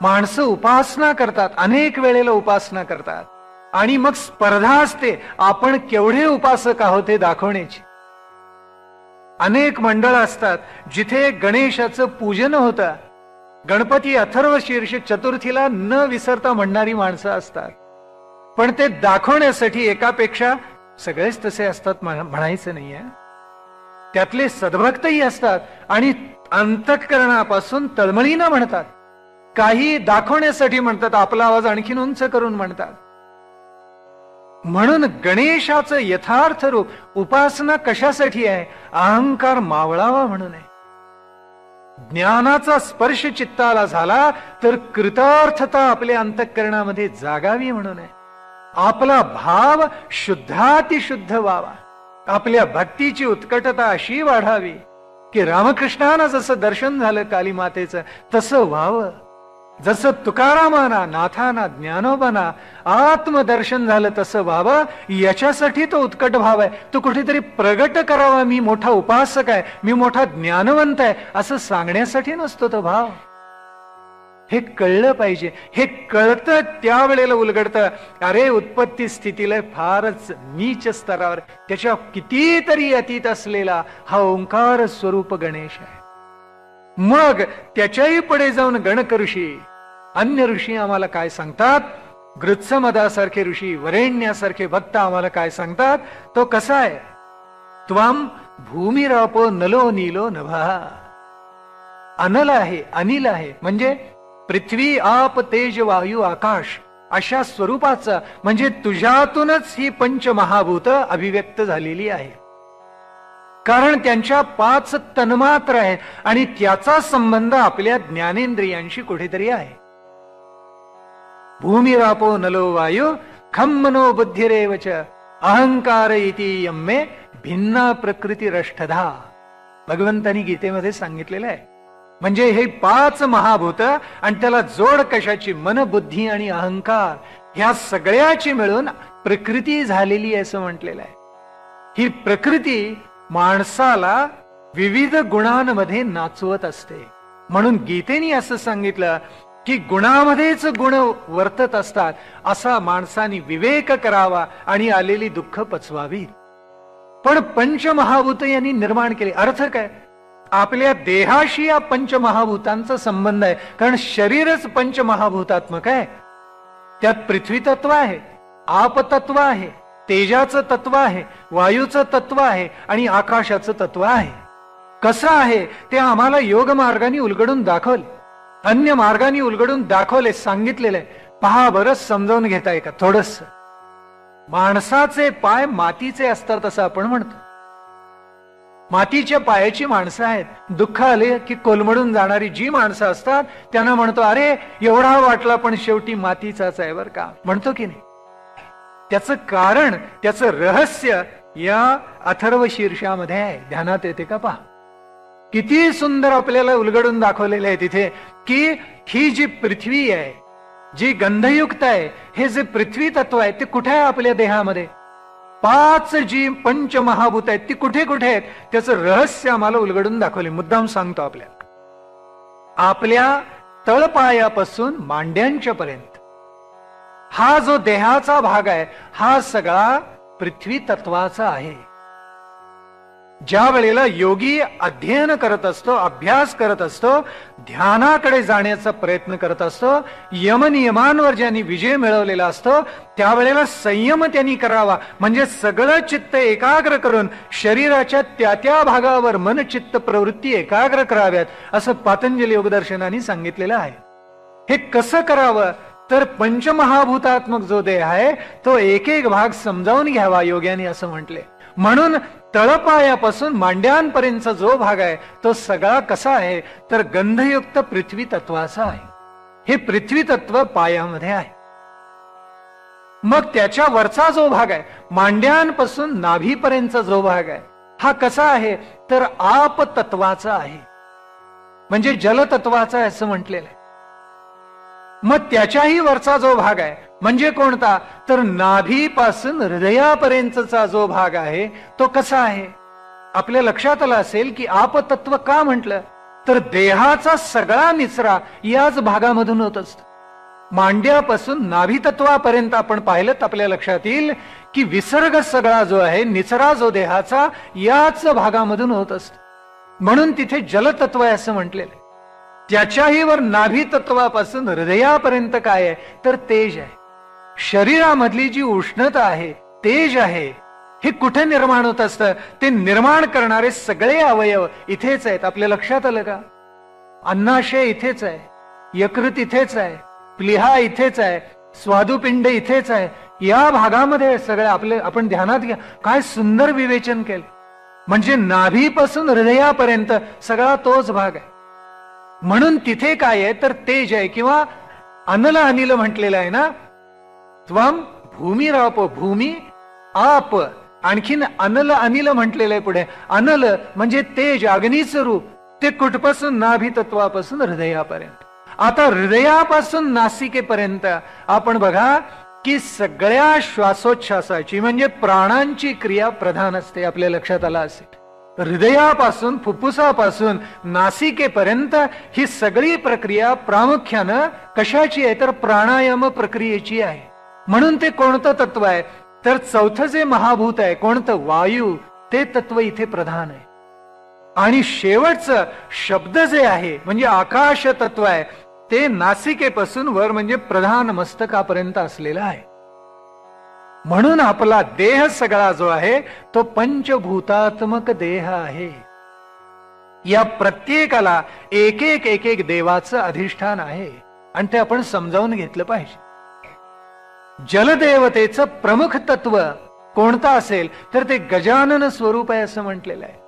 माणसं उपासना करतात, अनेक वेळेला उपासना करतात आणि मग स्पर्धा असते आपण केवढे उपासक आहोत हे दाखवण्याची. अनेक मंडळ असतात जिथे गणेशाचं पूजन होतं. गणपती अथर्व शीर्ष चतुर्थीला न विसरता म्हणणारी माणसं असतात. पण ते दाखवण्यासाठी एकापेक्षा सगळेच तसे असतात म्हणायचं नाहीये. त्यातले सद्भक्तही असतात आणि अंतःकरणापासून तळमळीनं म्हणतात. काही दाखवण्यासाठी म्हणतात, आपला आवाज आणखीन उंच करून म्हणतात. म्हणून गणेशाचं यथार्थ रूप उपासना कशासाठी आहे, अहंकार मावळावा म्हणून आहे. ज्ञानाचा स्पर्श चित्ताला झाला तर कृतार्थता आपल्या अंतःकरणामध्ये जागावी म्हणून आहे. आपला भाव शुद्धातिशुद्ध व्हावा, आपल्या भक्तीची उत्कटता अशी वाढावी की रामकृष्णांना जसं दर्शन झालं काली मातेचं तसं व्हावं. जसं तुकारामाना, नाथाना, ज्ञानोबाना आत्मदर्शन झालं तसं व्हावं. याच्यासाठी तो उत्कट भाव आहे. तो कुठेतरी प्रगट करावा, मी मोठा उपासक आहे, मी मोठा ज्ञानवंत आहे असं सांगण्यासाठी नसतो तो भाव. हे कळलं पाहिजे. हे कळतं त्यावेळेला उलगडतं, अरे उत्पत्ती स्थितीला फारच नीच स्तरावर त्याच्या कितीतरी अतीत असलेला हा ओंकार स्वरूप गणेश आहे. मग त्याच्याही पुढे जाऊन गणक ऋषी, अन्य ऋषी आम्हाला काय सांगतात, गृत्समदासारखे ऋषी, वरेण्यासारखे भक्त आम्हाला काय सांगतात, तो कसा आहे, त्वम भूमिरापो नलो नीलो नभः. अनल आहे, अनिल आहे, म्हणजे पृथ्वी, आप, तेज, वायू, आकाश अशा स्वरूपाचा, म्हणजे तुझ्यातूनच ही पंचमहाभूत अभिव्यक्त झालेली आहे. कारण त्यांच्या 5 तन्मात्र आहेत आणि त्याचा संबंध आपल्या ज्ञानेंद्रियांशी कुठेतरी आहे. भूमिरापो नलो वायू खम मनो बुद्धिरेवच अहंकार इति यम्मे भिन्ना प्रकृती रष्टधा. भगवंतानी गीतेमध्ये सांगितलेलं आहे. म्हणजे हे 5 महाभूत आणि त्याला जोड कशाची, मन, बुद्धी आणि अहंकार, ह्या सगळ्याची मिळून प्रकृती झालेली आहे असं म्हटलेलं आहे. ही प्रकृती माणसाला विविध गुणांमध्ये नाचवत असते. म्हणून गीतेने असं सांगितलं की गुणामध्येच गुण वर्तत असतात, असा माणसाने विवेक करावा आणि आलेली दुःख पचवावी. पण पंचमहाभूत यांनी निर्माण केले. अर्थ काय? आपल्या देहाशी या पंचमहाभूतांचा संबंध आहे. कारण शरीरच पंचमहाभूतात्मक आहे. त्यात पृथ्वी तत्व आहे, आप तत्व आहे, तेजाचं तत्व आहे, वायूचं तत्व आहे आणि आकाशाचं तत्व आहे. कसं आहे ते आम्हाला योग मार्गाने उलगडून दाखवले, अन्य मार्गाने उलगडून दाखवले, सांगितलेलं आहे. पहा बरं, समजावून घेताय का थोडस? माणसाचे पाय मातीचे असतात असं आपण म्हणतो. मातीच्या पायाची माणसं आहेत. दुःख आले की कोलमडून जाणारी जी माणसं असतात त्यांना म्हणतो, अरे एवढा वाटला पण शेवटी मातीचाच आहे बर का, म्हणतो की नाही? त्याचं कारण, त्याचं रहस्य या अथर्व शीर्षामध्ये आहे. ध्यानात येते का? पहा किती सुंदर आपल्याला उलगडून दाखवलेलं आहे तिथे, की ही जी पृथ्वी आहे, जी गंधयुक्त आहे, हे जे पृथ्वी तत्व आहे ते कुठे आहे आपल्या देहामध्ये? 5 जी पंचमहाभूत आहेत ती कुठे कुठे आहेत? त्याचं रहस्य आम्हाला उलगडून दाखवले. मुद्दाम सांगतो आपल्याला. आपल्या तळपायापासून मांड्यांच्या पर्यंत हा जो देहाचा भाग आहे हा सगळा पृथ्वी तत्वाचा आहे. ज्या वेळेला योगी अध्ययन करत असतो, अभ्यास करत असतो, ध्यानाकडे जाण्याचा प्रयत्न करत असतो, यमनियमांवर ज्यांनी विजय मिळवलेला असतो त्यावेळेला संयम त्यांनी करावा. म्हणजे सगळं चित्त एकाग्र करून शरीराच्या त्या त्या भागावर मन चित्त प्रवृत्ती एकाग्र कराव्यात असं पातंजली योगदर्शनाने सांगितलेलं आहे. हे कसं करावं? तर पंचमहाभूतात्मक जो देह आहे तो एक एक भाग समजावून घ्यावा योग्याने असं म्हटले. म्हणून तळपायापासून मांड्यांपर्यंतचा जो भाग आहे तो सगळा कसा आहे तर गंधयुक्त पृथ्वी तत्वाचा आहे. हे पृथ्वी तत्व पायामध्ये आहे. मग त्याच्या वरचा जो भाग आहे, मांड्यांपासून नाभीपर्यंतचा जो भाग आहे, हा कसा आहे तर आप तत्वाचा आहे. म्हणजे जलतत्वाचा आहे असं म्हटलेलं आहे. मग त्याच्याही वरचा जो भाग आहे म्हणजे कोणता तर नाभीपासून हृदयापर्यंतचा जो भाग आहे तो कसा आहे? आपल्या लक्षात आलं असेल की आपतत्व का म्हटलं तर देहाचा सगळा निचरा याच भागामधून होत असतो. मांड्यापासून नाभी तत्वापर्यंत आपण पाहिलं तर आपल्या लक्षात येईल की विसर्ग सगळा जो आहे, निचरा जो देहाचा याच भागामधून होत असतो. म्हणून तिथे जलतत्व आहे असं म्हटलेलं आहे. त्याच्याही वर नाभी तत्वापासून हृदयापर्यंत काय आहे तर तेज आहे. शरीरामधली जी उष्णता आहे, तेज आहे, हे कुठे निर्माण होत असतं? ते निर्माण करणारे सगळे अवयव इथेच आहेत. आपल्या लक्षात आलं का? अन्नाशय इथेच आहे, यकृत इथेच आहे, प्लीहा इथेच आहे, स्वादुपिंड इथेच आहे. या भागामध्ये सगळे आपले आपण ध्यानात घ्या. काय सुंदर विवेचन केलं. म्हणजे नाभीपासून हृदयापर्यंत सगळा तोच भाग आहे. म्हणून तिथे काय आहे तर तेज आहे किंवा अनल अनिल म्हटलेलं आहे ना. त्वम भूमिराप, भूमी आप, आणखीन अनल अनिल म्हटलेलं आहे पुढे. अनल म्हणजे तेज, अग्नीचं रूप. ते कुठपासून? नाभी तत्वापासून हृदयापर्यंत. आता हृदयापासून नासिकेपर्यंत आपण बघा की सगळ्या श्वासोच्छ्वासाची म्हणजे प्राणांची क्रिया प्रधान असते. आपल्या लक्षात आला असेल. हृदयापासून फुफ्फुसापासून नासिकेपर्यंत ही सगळी प्रक्रिया प्रामुख्यानं कशाची आहे तर प्राणायाम प्रक्रियेची आहे. म्हणून ते कोणतं तत्व आहे तर चौथं जे महाभूत आहे कोणतं? वायू. ते तत्व इथे प्रधान आहे. आणि शेवटचं शब्द जे आहे म्हणजे आकाश तत्व आहे ते नासिकेपासून वर म्हणजे प्रधान मस्तकापर्यंत असलेलं आहे. म्हणून आपला देह सगळा जो आहे तो पंचभूतात्मक देह आहे. या प्रत्येकाला एक एक एक एक देवाचं अधिष्ठान आहे आणि ते आपण समजावून घेतलं पाहिजे. जलदेवतेचं प्रमुख तत्व कोणतं असेल तर ते गजानन स्वरूप आहे असं म्हटलेलं आहे.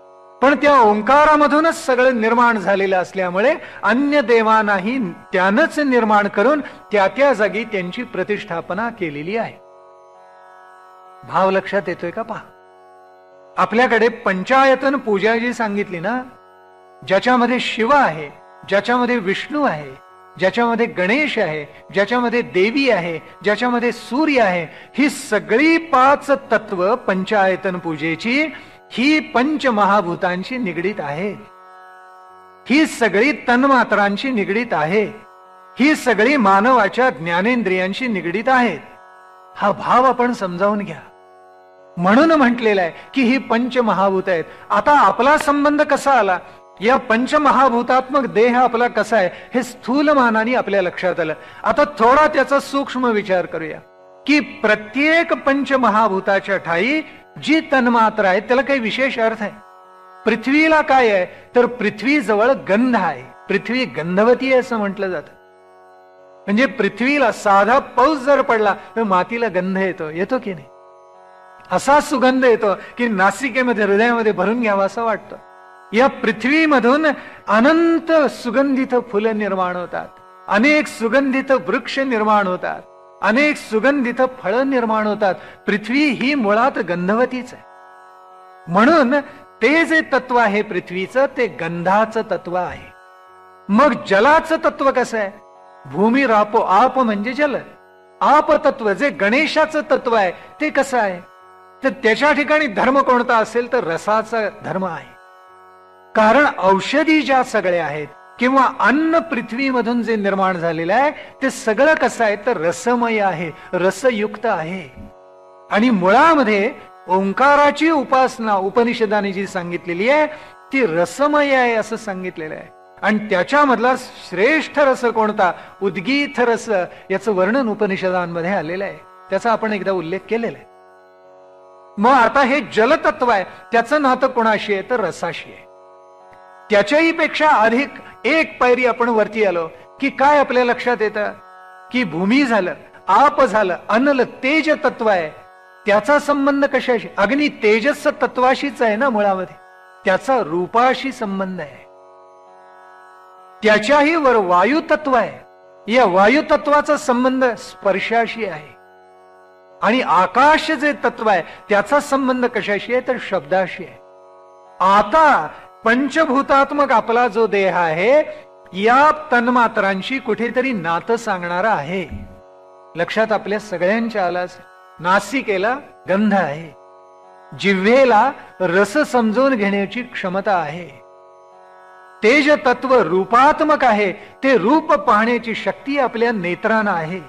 पण त्या ओंकारामधूनच सगळं निर्माण झालेलं असल्यामुळे अन्य देवांनाही त्यानंच निर्माण करून त्या त्या जागी त्यांची प्रतिष्ठापना केलेली आहे. भाव लक्षात येतोय का? पहा, आपल्याकडे पंचायतन पूजा जी सांगितली ना, ज्याच्यामध्ये शिव आहे, ज्याच्यामध्ये विष्णू आहे, ज्याच्यामध्ये गणेश आहे, ज्याच्यामध्ये देवी आहे, ज्याच्यामध्ये सूर्य आहे, ही सगळी 5 तत्व पंचायतन पूजेची ही पंचमहाभूतांशी निगडीत आहे. ही सगळी तन्मात्रांशी निगडीत आहे. ही सगळी मानवाच्या ज्ञानेंद्रियांशी निगडीत आहेत. हा भाव आपण समजावून घ्या. म्हणून म्हटलेलं आहे की ही पंचमहाभूत आहेत. आता आपला संबंध कसा आला, या पंचमहाभूतात्मक देह आपला कसा आहे हे स्थूल मानाने आपल्या लक्षात आलं. आता थोडा त्याचा सूक्ष्म विचार करूया की प्रत्येक पंचमहाभूताच्या ठाई जी तन्मात्रा आहे त्याला काही विशेष अर्थ आहे. पृथ्वीला काय आहे तर पृथ्वी जवळ गंध आहे. पृथ्वी गंधवती आहे असं म्हटलं जातं. म्हणजे पृथ्वीला साधा पाऊस जर पडला तर मातीला गंध येतो की नाही? असा सुगंध येतो की नासिकेमध्ये हृदयामध्ये भरून घ्यावा असं वाटतं. या पृथ्वीमधून अनंत सुगंधित फुलं निर्माण होतात, अनेक सुगंधित वृक्ष निर्माण होतात, अनेक सुगंधित फळं निर्माण होतात. पृथ्वी ही मुळात गंधवतीच आहे. म्हणून ते जे तत्व आहे पृथ्वीचं ते गंधाचं तत्व आहे. मग जलाचं तत्व कसं आहे? भूमी रापो आप म्हणजे जल. आप तत्व जे गणेशाचं तत्व आहे ते कसं आहे तर त्याच्या ठिकाणी धर्म कोणता असेल तर रसाचा धर्म आहे. कारण औषधी ज्या सगळ्या आहेत किंवा अन्न पृथ्वीमधून जे निर्माण झालेलं आहे ते सगळं कसं आहे तर रसमय आहे, रसयुक्त आहे. आणि मुळामध्ये ओंकाराची उपासना उपनिषदाने जी सांगितलेली आहे ती रसमय आहे असं सांगितलेलं आहे. आणि त्याच्यामधला श्रेष्ठ रस कोणता? उद्गीत रस. याचं वर्णन उपनिषदांमध्ये आलेलं आहे. त्याचा आपण एकदा उल्लेख केलेला आहे. मग आता हे जलतत्व आहे त्याचं नातं कोणाशी आहे तर रसाशी आहे. त्याच्याही पेक्षा अधिक एक पायरी आपण वरती आलो की काय आपल्या लक्षात येतं की भूमी झालं, आप झालं, अनल तेज तत्व आहे. त्याचा संबंध कशाशी? अग्नी तेजस तत्वाशीच आहे ना मुळामध्ये. त्याचा रूपाशी संबंध आहे. त्याच्याही वर वायू तत्व आहे. या वायू तत्वाचा संबंध स्पर्शाशी आहे. आणि आकाश जे तत्व आहे त्याचा संबंध कशाशी आहे तर शब्दाशी आहे. आता पंचभूतात्मक आपला जो देह आहे या तन्मात्रांशी कुठेतरी नातं सांगणारा आहे. लक्षात आपल्या सगळ्यांच्या आलाच. नासिकेला गंध आहे, जिव्हेला रस समजून घेण्याची क्षमता आहे. तेज तत्व रूपात्मक आहे, ते रूप पाहण्याची शक्ती आपल्या नेत्रांना आहे.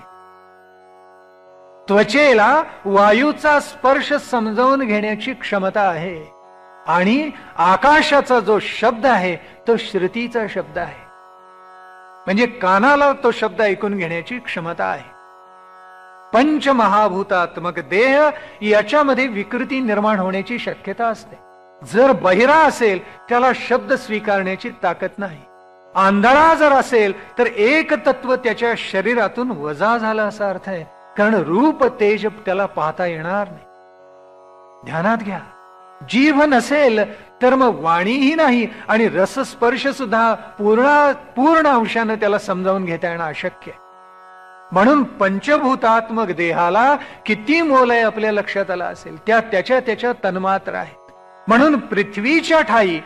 त्वचेला वायूचा स्पर्श समजावून घेण्याची क्षमता आहे. आणि आकाशाचा जो शब्द आहे तो श्रुतीचा शब्द आहे. म्हणजे कानाला तो शब्द ऐकून घेण्याची क्षमता आहे. पंचमहाभूतात्मक देह याच्यामध्ये विकृती निर्माण होण्याची शक्यता असते. जर बहिरा असेल त्याला शब्द स्वीकारण्याची ताकद नाही. आंधळा जर असेल तर एक तत्व त्याच्या शरीरातून वजा झाला असा अर्थ आहे. कारण रूप तेज त्याला पाहता येणार नाही. ध्यानात घ्या. जीभ नसेल तर मग वाणीही नाही आणि रसस्पर्श सुद्धा पूर्ण अंशाने त्याला समजावून घेता येणं अशक्य आहे. म्हणून पंचभूतात्मक देहाला किती मोल आहे आपल्या लक्षात आला असेल. त्याच्या तन्मात्रा आहेत. म्हणून पृथ्वीच्या ठाई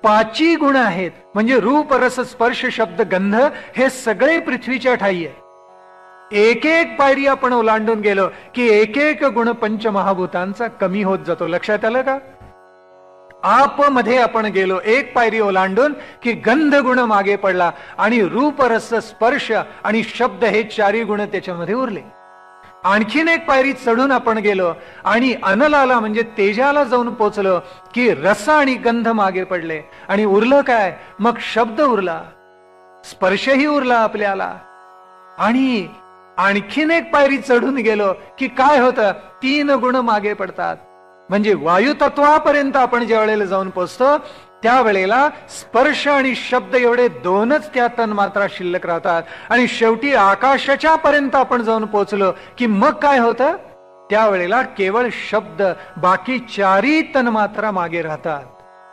5 गुण आहेत. म्हणजे रूप रस स्पर्श शब्द गंध हे सगळे पृथ्वीच्या ठाई आहे. एक एक पायरी आपण ओलांडून गेलो की एक एक गुण पंचमहाभूतांचा कमी होत जातो. लक्षात आलं का? आप मध्ये आपण गेलो एक पायरी ओलांडून की गंध गुण मागे पडला आणि रूप रस स्पर्श आणि शब्द हे 4 गुण त्याच्यामध्ये उरले. आणखीन एक पायरी चढून आपण गेलो आणि अनलाला म्हणजे तेजाला जाऊन पोचलो की रस आणि गंध मागे पडले आणि उरलं काय? मग शब्द उरला, स्पर्शही उरला आपल्याला. आणि आणखीन एक पायरी चढून गेलो की काय होतं? 3 गुण मागे पडतात. म्हणजे वायू तत्वापर्यंत आपण ज्या वेळेला जाऊन पोचतो त्यावेळेला स्पर्श आणि शब्द एवढे 2च त्या तन्मात्रा शिल्लक राहतात. आणि शेवटी आकाशाच्या पर्यंत आपण जाऊन पोचलो की मग काय होतं? त्यावेळेला केवळ शब्द, बाकी 4 तन्मात्रा मागे राहतात.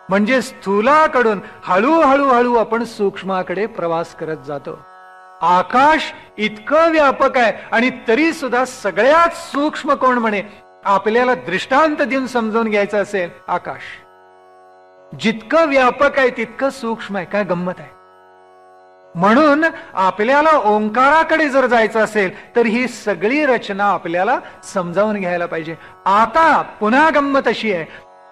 म्हणजे स्थूलाकडून हळूहळू आपण सूक्ष्माकडे प्रवास करत जातो. आकाश इतकं व्यापक आहे आणि तरी सुद्धा सगळ्यात सूक्ष्म कोण म्हणे? आपल्याला दृष्टांत देऊन समजून घ्यायचं असेल, आकाश जितकं व्यापक आहे तितकं सूक्ष्म आहे. काय गंमत आहे. म्हणून आपल्याला ओंकाराकडे जर जायचं असेल तर ही सगळी रचना आपल्याला समजावून घ्यायला पाहिजे. आता पुन्हा गंमत अशी आहे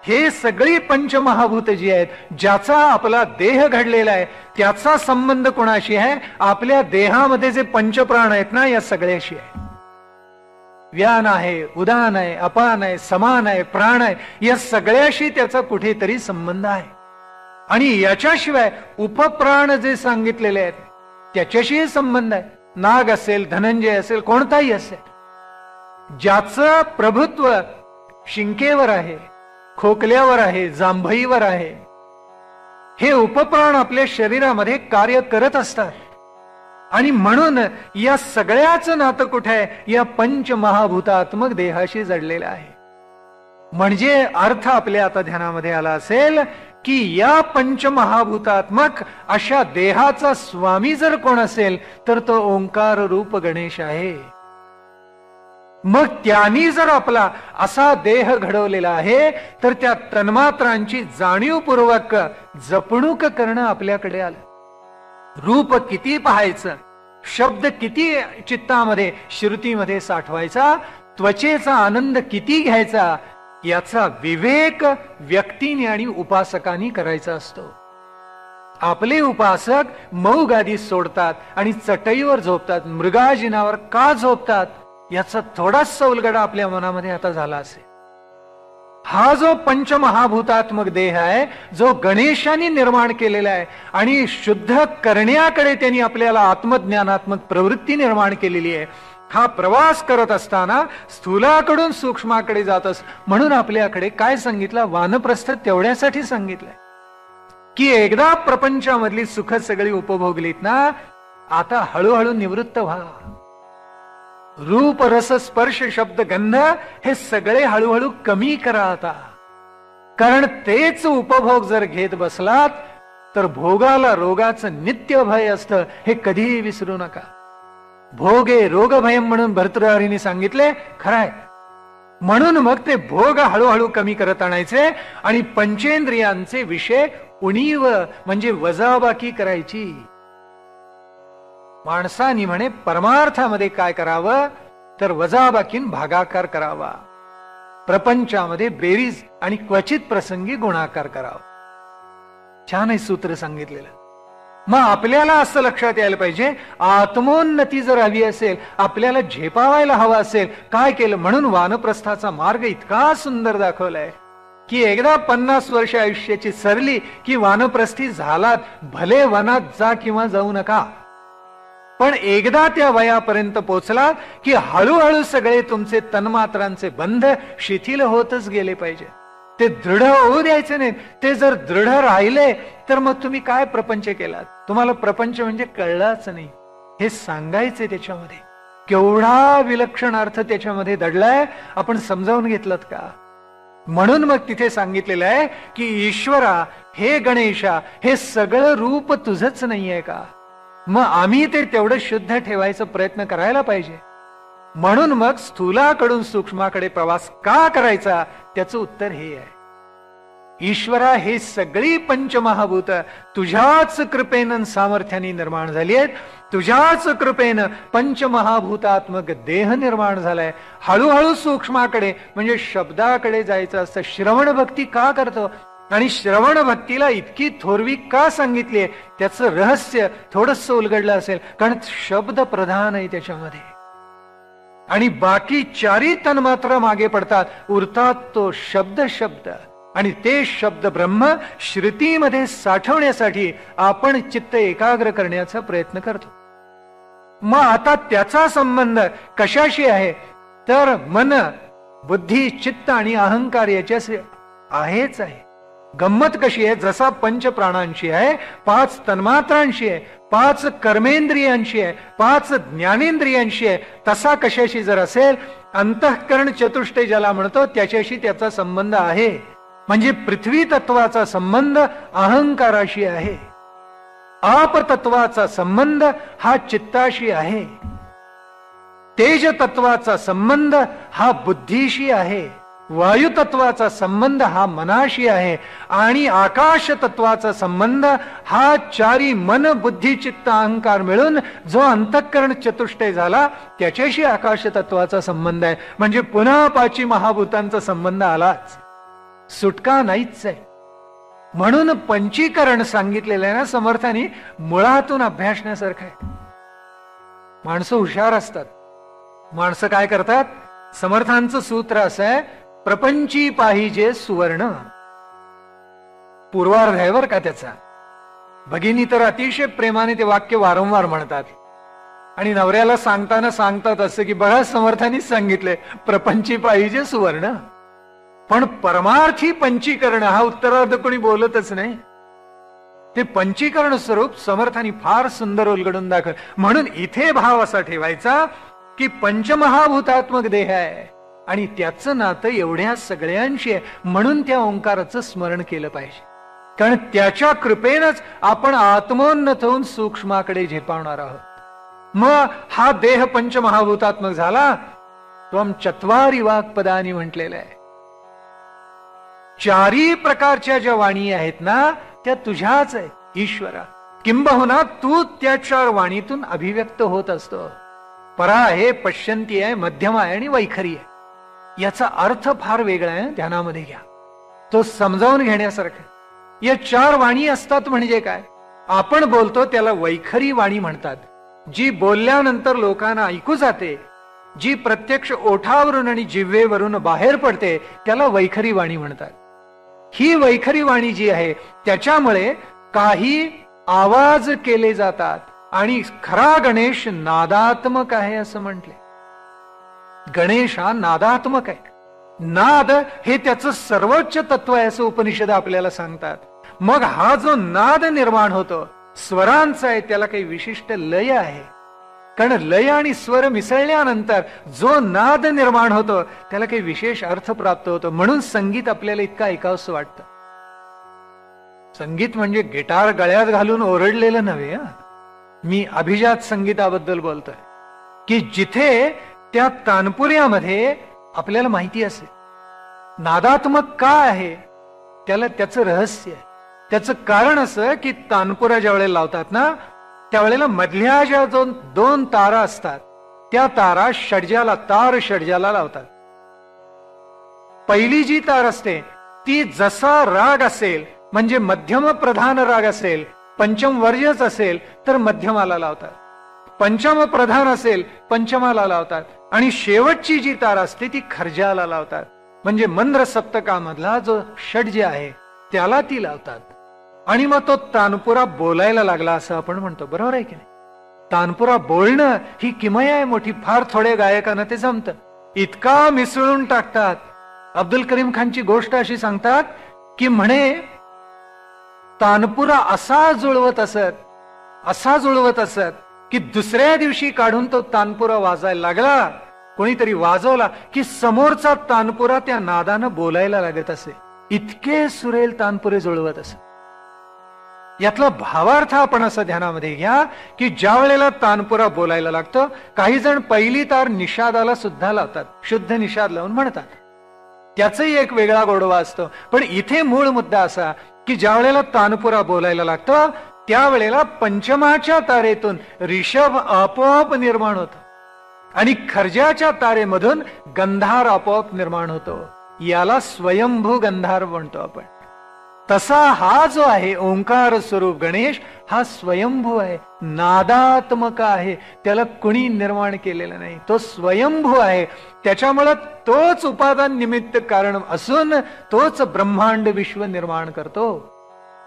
हे सगळी पंचमहाभूत जी आहेत, ज्याचा आपला देह घडलेला आहे, त्याचा संबंध कोणाशी आहे? आपल्या देहामध्ये जे पंचप्राण आहेत ना, या सगळ्याशी आहे. व्यान आहे, उदान आहे, अपान आहे, समान आहे, प्राण आहे, या सगळ्याशी त्याचा कुठेतरी संबंध आहे. आणि याच्याशिवाय उपप्राण जे सांगितलेले आहेत त्याच्याशीही संबंध आहे. नाग असेल, धनंजय असेल, कोणताही असेल, ज्याचं प्रभुत्व शिंकेवर आहे, खोकल्यावर आहे, जांभईवर आहे, हे उपप्राण आपल्या शरीरामध्ये कार्य करत असतात. आणि म्हणून या सगळ्याचं नातं कुठे आहे? या पंचमहाभूतात्मक देहाशी जडलेलं आहे. म्हणजे अर्थ आपल्या आता ध्यानामध्ये आला असेल की या पंचमहाभूतात्मक अशा देहाचा स्वामी जर कोण असेल तर तो ओंकार रूप गणेश आहे. मग त्यांनी जर आपला असा देह घडवलेला आहे तर त्या तन्मात्रांची जाणीवपूर्वक जपणूक करणं आपल्याकडे आलं. रूप किती पाहायचं, शब्द किती चित्तामध्ये श्रुतीमध्ये साठवायचा, त्वचेचा आनंद किती घ्यायचा, याचा विवेक व्यक्तीने आणि उपासकांनी करायचा असतो. आपले उपासक मऊ गादी सोडतात आणि चटईवर झोपतात. मृगाजिनावर का झोपतात याचा थोडासा उलगडा आपल्या मनामध्ये आता झाला असेल. हा जो पंचमहाभूतात्मक देह आहे, जो गणेशाने निर्माण केलेला आहे आणि शुद्ध करण्याकडे त्यांनी आपल्याला आत्मज्ञानात्मक प्रवृत्ती निर्माण केलेली आहे, हा प्रवास करत असताना स्थूलाकडून सूक्ष्माकडे जातस. म्हणून आपल्याकडे काय सांगितलं? वानप्रस्थ तेवढ्यासाठी सांगितलंय की एकदा प्रपंचामधली सुख सगळी उपभोगलीत ना, आता हळूहळू निवृत्त व्हा. रूप रस स्पर्श शब्द गंध हे सगळे हळूहळू कमी करा आता. कारण तेच उपभोग जर घेत बसलात तर भोगाला रोगाचं नित्य भय असतं, हे कधीही विसरू नका. भोगे रोग भयम म्हणून भर्तृहरीने सांगितले, खरंय. म्हणून मग ते भोग हळूहळू कमी करत आणायचे आणि पंचेंद्रियांचे विषय उणीव म्हणजे वजाबाकी करायची. माणसानी म्हणे परमार्थामध्ये काय करावं तर वजाबाकीन भागाकार करावा, प्रपंचामध्ये बेरीज आणि क्वचित प्रसंगी गुणाकार करावा. छान हे सूत्र सांगितलेलं. मग आपल्याला असं लक्षात यायला पाहिजे, आत्मोन्नती जर हवी असेल, आपल्याला झेपावायला हवं असेल, काय केलं? म्हणून वानप्रस्थाचा मार्ग इतका सुंदर दाखवलाय की एकदा 50 वर्ष आयुष्याची सरली की वानप्रस्थी झालात, भले वनात जा किंवा जाऊ नका, पण एकदा त्या वयापर्यंत पोचला की हळूहळू सगळे तुमचे तन्मात्रांचे बंध शिथिल होतच गेले पाहिजे. ते दृढ होऊ द्यायचे नाहीत. ते जर दृढ राहिले तर मग तुम्ही काय प्रपंच केलात? तुम्हाला प्रपंच म्हणजे कळलाच नाही हे सांगायचे. त्याच्यामध्ये केवढा विलक्षण अर्थ त्याच्यामध्ये दडलाय, आपण समजावून घेतलं का? म्हणून मग तिथे सांगितलेलं आहे की ईश्वरा, हे गणेशा, हे सगळं रूप तुझंच नाहीये का? मग आम्ही ते तेवढं शुद्ध ठेवायचा प्रयत्न करायला पाहिजे. म्हणून मग स्थूलाकडून सूक्ष्माकडे प्रवास का करायचा त्याचं उत्तर हे आहे. ईश्वरा, हे सगळी पंचमहाभूत तुझ्याच कृपेनं सामर्थ्याने निर्माण झाली आहेत. तुझ्याच कृपेनं पंचमहाभूतात्मक देह निर्माण झालाय. हळूहळू सूक्ष्माकडे म्हणजे शब्दाकडे जायचं असतं. श्रवण भक्ती का करतो आणि श्रवण भक्तीला इतकी थोरवी का सांगितली, त्याचं रहस्य थोडस उलगडलं असेल. कारण शब्द प्रधान आहे त्याच्यामध्ये आणि बाकी चारी तन्मात्रा मागे पडतात. उरतात तो शब्द शब्द आणि ते शब्द ब्रह्म श्रुतीमध्ये साठवण्यासाठी आपण चित्त एकाग्र करण्याचा प्रयत्न करतो. मग आता त्याचा संबंध कशाशी आहे तर मन, बुद्धी, चित्त आणि अहंकार याच्याशी आहेच आहे. गंमत कशी आहे, जसा पंचप्राणांशी आहे, 5 तन्मात्रांशी आहे, 5 कर्मेंद्रियांशी आहे, 5 ज्ञानेंद्रियांशी आहे, तसा कशाशी जर असेल, अंतःकरण चतुष्टय ज्याला म्हणतो त्याच्याशी त्याचा संबंध आहे. म्हणजे पृथ्वी तत्वाचा संबंध अहंकाराशी आहे, आप तत्वाचा संबंध हा चित्ताशी आहे, तेज तत्वाचा संबंध हा बुद्धीशी आहे, वायू तत्वाचा संबंध हा मनाशी आहे आणि आकाश तत्वाचा संबंध हा चारी मन, बुद्धी, चित्त, अहंकार मिळून जो अंतःकरण चतुष्टय झाला त्याच्याशी आकाश तत्वाचा संबंध आहे. म्हणजे पुन्हा 5 महाभूतांचा संबंध आलाच. सुटका नाहीच आहे. म्हणून पंचीकरण सांगितलेलं आहे ना समर्थांनी, मुळातून अभ्यासण्यासारखं आहे. माणसं हुशार असतात. माणसं काय करतात, समर्थांचं सूत्र असं आहे, प्रपंची पाहिजे सुवर्ण. पूर्वार्ध आहे बर का त्याचा. भगिनी तर अतिशय प्रेमाने ते वाक्य वारंवार म्हणतात आणि नवऱ्याला सांगताना सांगतात असं की बघा समर्थांनीच सांगितले प्रपंची पाहिजे सुवर्ण. पण परमार्थी पंचीकरण हा उत्तरार्ध कोणी बोलतच नाही. ते पंचीकरण स्वरूप समर्थांनी फार सुंदर उलगडून दाखव. म्हणून इथे भाव असा ठेवायचा की पंचमहाभूतात्मक देह आहे आणि त्याचं नातं एवढ्या सगळ्यांशी आहे. म्हणून त्या ओंकाराचं स्मरण केलं पाहिजे, कारण त्याच्या कृपेनच आपण आत्मोन्नत होऊन सूक्ष्माकडे झेपावणार आहोत. मग हा देह पंचमहाभूतात्मक झाला. त्वम चत्वारी वाक्पदानी म्हटलेलं आहे. चारी प्रकारच्या ज्या वाणी आहेत ना त्या तुझ्याच आहे ईश्वरा. किंबहुना तू त्या चार वाणीतून अभिव्यक्त होत असतो. परा आहे, पश्यंती आहे, मध्यम आहे आणि वैखरी आहे. याचा अर्थ फार वेगळा आहे, ध्यानामध्ये घ्या. तो समजावून घेण्यासारखा. या चार वाणी असतात म्हणजे काय, आपण बोलतो त्याला वैखरी वाणी म्हणतात. जी बोलल्यानंतर लोकांना ऐकू जाते, जी प्रत्यक्ष ओठावरून आणि जिव्हेवरून बाहेर पडते त्याला वैखरी वाणी म्हणतात. ही वैखरी वाणी जी आहे त्याच्यामुळे काही आवाज केले जातात आणि खरा गणेश नादात्मक आहे असं म्हटले. गणेश हा नादात्मक आहे. नाद हे त्याचं सर्वोच्च तत्व आहे असं उपनिषद आपल्याला सांगतात. मग हा जो नाद निर्माण होतो स्वरांचा आहे त्याला काही विशिष्ट लय आहे, कारण लय आणि स्वर मिसळल्यानंतर जो नाद निर्माण होतो त्याला काही विशेष अर्थ प्राप्त होतो. म्हणून संगीत आपल्याला इतकं ऐकावंसं वाटतं. संगीत म्हणजे गिटार गळ्यात घालून ओरडलेलं नव्हे. मी अभिजात संगीताबद्दल बोलतोय की जिथे त्या तानपुऱ्यामध्ये आपल्याला माहिती असेल नादात्मक का आहे, त्याला त्याचं रहस्य आहे. त्याचं कारण असं की तानपुरा ज्या वेळेला लावतात ना त्यावेळेला मधल्या ज्या दोन तारा असतात त्या तारा तार षड्जाला लावतात. पहिली जी तार असते ती जसा राग असेल म्हणजे मध्यम प्रधान राग असेल, पंचम वर्जच असेल तर मध्यमाला लावतात. पंचम प्रधान असेल पंचमाला लावतात. आणि शेवटची जी तार असते ती खर्जाला लावतात. म्हणजे मंद्र सप्तकामधला जो षड्ज आहे त्याला ती लावतात. आणि मग तो तानपुरा बोलायला लागला असं आपण म्हणतो. बरोबर आहे की नाही. तानपुरा बोलणं ही किमया आहे मोठी. फार थोड्या गायकांना ते जमतं. इतका मिसळून टाकतात. अब्दुल करीम खानची गोष्ट अशी सांगतात की म्हणे तानपुरा असा जुळवत असत की दुसऱ्या दिवशी काढून तो तानपुरा वाजायला लागला, कोणीतरी वाजवला की समोरचा तानपुरा त्या नादानं बोलायला लागत असे. इतके सुरेल तानपुरे जुळवत असत. यातला भावार्थ आपण असं ध्यानामध्ये घ्या की ज्या वेळेला तानपुरा बोलायला लागतो काही जण पहिली तार निषादाला सुद्धा लावतात, शुद्ध निषाद लावून म्हणतात. त्याचाही एक वेगळा गोडवा असतो. पण इथे मूळ मुद्दा असा की ज्या वेळेला तानपुरा बोलायला लागतो त्यावेळेला पंचमाच्या तारेतून ऋषभ आपोआप निर्माण होतो आणि खर्जाच्या तारेमधून गंधार आपोआप निर्माण होतो. याला स्वयंभू गंधार म्हणतो आपण. तसा हा जो आहे ओंकार स्वरूप गणेश हा स्वयंभू आहे, नादात्मक आहे. त्याला कुणी निर्माण केलेलं नाही. तो स्वयंभू आहे. त्याच्यामुळे तोच उपादान निमित्त कारण असून तोच ब्रह्मांड विश्व निर्माण करतो.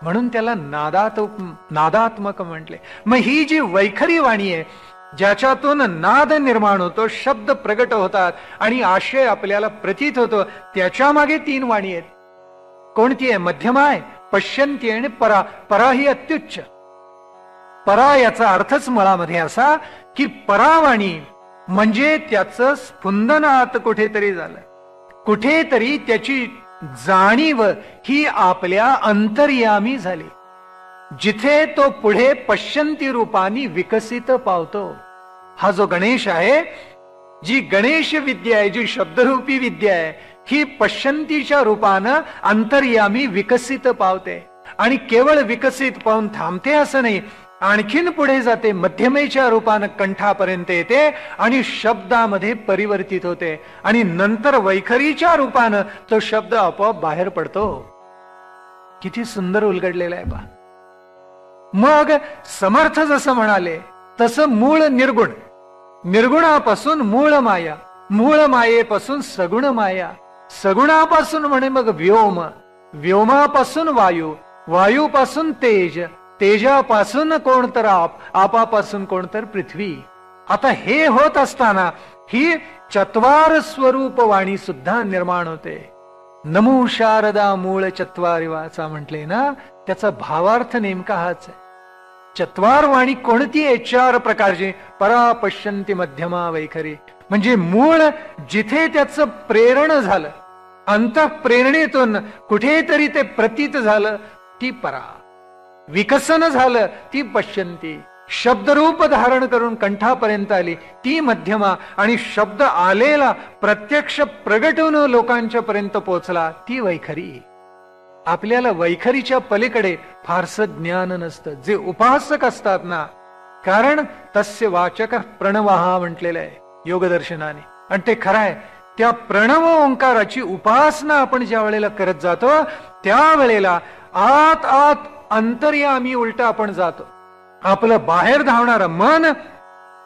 म्हणून त्याला नादात्मक म्हटले. मग ही जी वैखरी वाणी आहे ज्याच्यातून नाद निर्माण होतो, शब्द प्रगट होतात आणि आशय आपल्याला प्रतीत होतो, त्याच्या मागे तीन वाणी आहेत. कोणती आहे? मध्यमा आहे, पश्यंती आणि परा. परा ही अत्युच्च. परा याचा अर्थच मुळामध्ये असा की परावाणी म्हणजे त्याचं स्फुंदन आत कुठेतरी झालं, कुठेतरी त्याची जाणीव ही आपल्या अंतर्यामी झाली, जिथे तो पुढे पश्यंती रूपाने विकसित पावतो. हा जो गणेश आहे, जी गणेश विद्या आहे, जी शब्दरूपी विद्या आहे, ही पश्यंतीच्या रूपानं अंतर्यामी विकसित पावते. आणि केवळ विकसित पाहून थांबते असं नाही, आणखीन पुढे जाते, मध्यमेच्या रूपानं कंठापर्यंत येते आणि शब्दामध्ये परिवर्तित होते आणि नंतर वैखरीच्या रूपानं तो शब्द आपोआप बाहेर पडतो. किती सुंदर उलगडलेला आहे पहा. मग समर्थ जसं म्हणाले तसं मूळ निर्गुण, निर्गुणापासून मूळ माया, मूळ मायेपासून सगुण माया, सगुणापासून म्हणे मग व्योम, व्योमापासून वायू, वायूपासून तेज, तेजापासून कोणतर आप, आपापासून कोणतर पृथ्वी. आता हे होत असताना ही चत्वार स्वरूप वाणी सुद्धा निर्माण होते. नमो शारदा मूळ चत्वारी वाचा म्हटले ना, त्याचा भावार्थ नेमका हाच आहे. चत्वार वाणी कोणती आहे? 4 प्रकारची. परा पश्यंती मध्यमा वैखरी, म्हणजे मूळ जिथे त्याचं प्रेरण झालं, अंतःप्रेरणेतून कुठेतरी ते प्रतीत झालं ती परा, विकसन झालं ती पश्यंती, शब्दरूप धारण करून कंठापर्यंत आली ती मध्यमा, आणि शब्द आलेला प्रत्यक्ष प्रगटून लोकांच्या पर्यंत पोहोचला ती वैखरी. आपल्याला वैखरीच्या पलीकडे फारसं ज्ञान नसतं. जे उपासक असतात ना, कारण तस्य वाचक प्रणवहा म्हटलेलं आहे योगदर्शनाने, आणि ते खरं आहे. त्या प्रणव ओंकाराची उपासना आपण ज्या वेळेला करत जातो त्यावेळेला आत आत अंतर्यामी उलट आपण जातो. आपलं बाहेर धावणारं मन,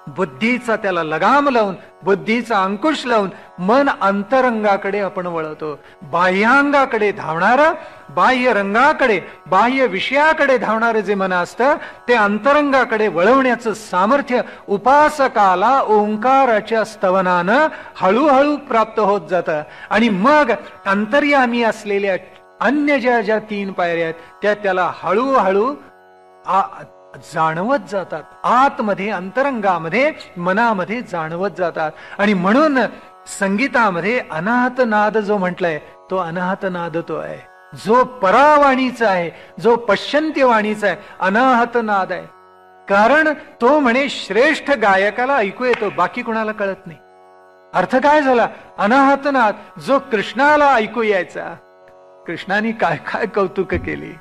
बुद्धीचा त्याला लगाम लावून, बुद्धीचा अंकुश लावून मन अंतरंगाकडे आपण वळवतो. बाह्यांगाकडे धावणारं, बाह्य रंगाकडे, बाह्य विषयाकडे धावणारं जे मन असतं ते अंतरंगाकडे वळवण्याचं सामर्थ्य उपासकाला ओंकाराच्या स्तवनानं हळूहळू प्राप्त होत जातं. आणि मग अंतर्यामी असलेल्या अन्य ज्या ज्या 3 पायऱ्या आहेत त्या त्याला हळूहळू जाणवत जातात, आतमध्ये अंतरंगामध्ये मनामध्ये जाणवत जातात. आणि म्हणून संगीतामध्ये अनाहत नाद जो म्हटलाय तो अनाहत नाद तो आहे, जो परावाणीचा आहे, जो पश्यंती वाणीचा आहे, अनाहत नाद आहे. कारण तो म्हणे श्रेष्ठ गायकाला ऐकू येतो, बाकी कुणाला कळत नाही. अर्थ काय झाला? अनाहत नाद जो कृष्णाला ऐकू यायचा. कृष्णाने काय काय कौतुक केली.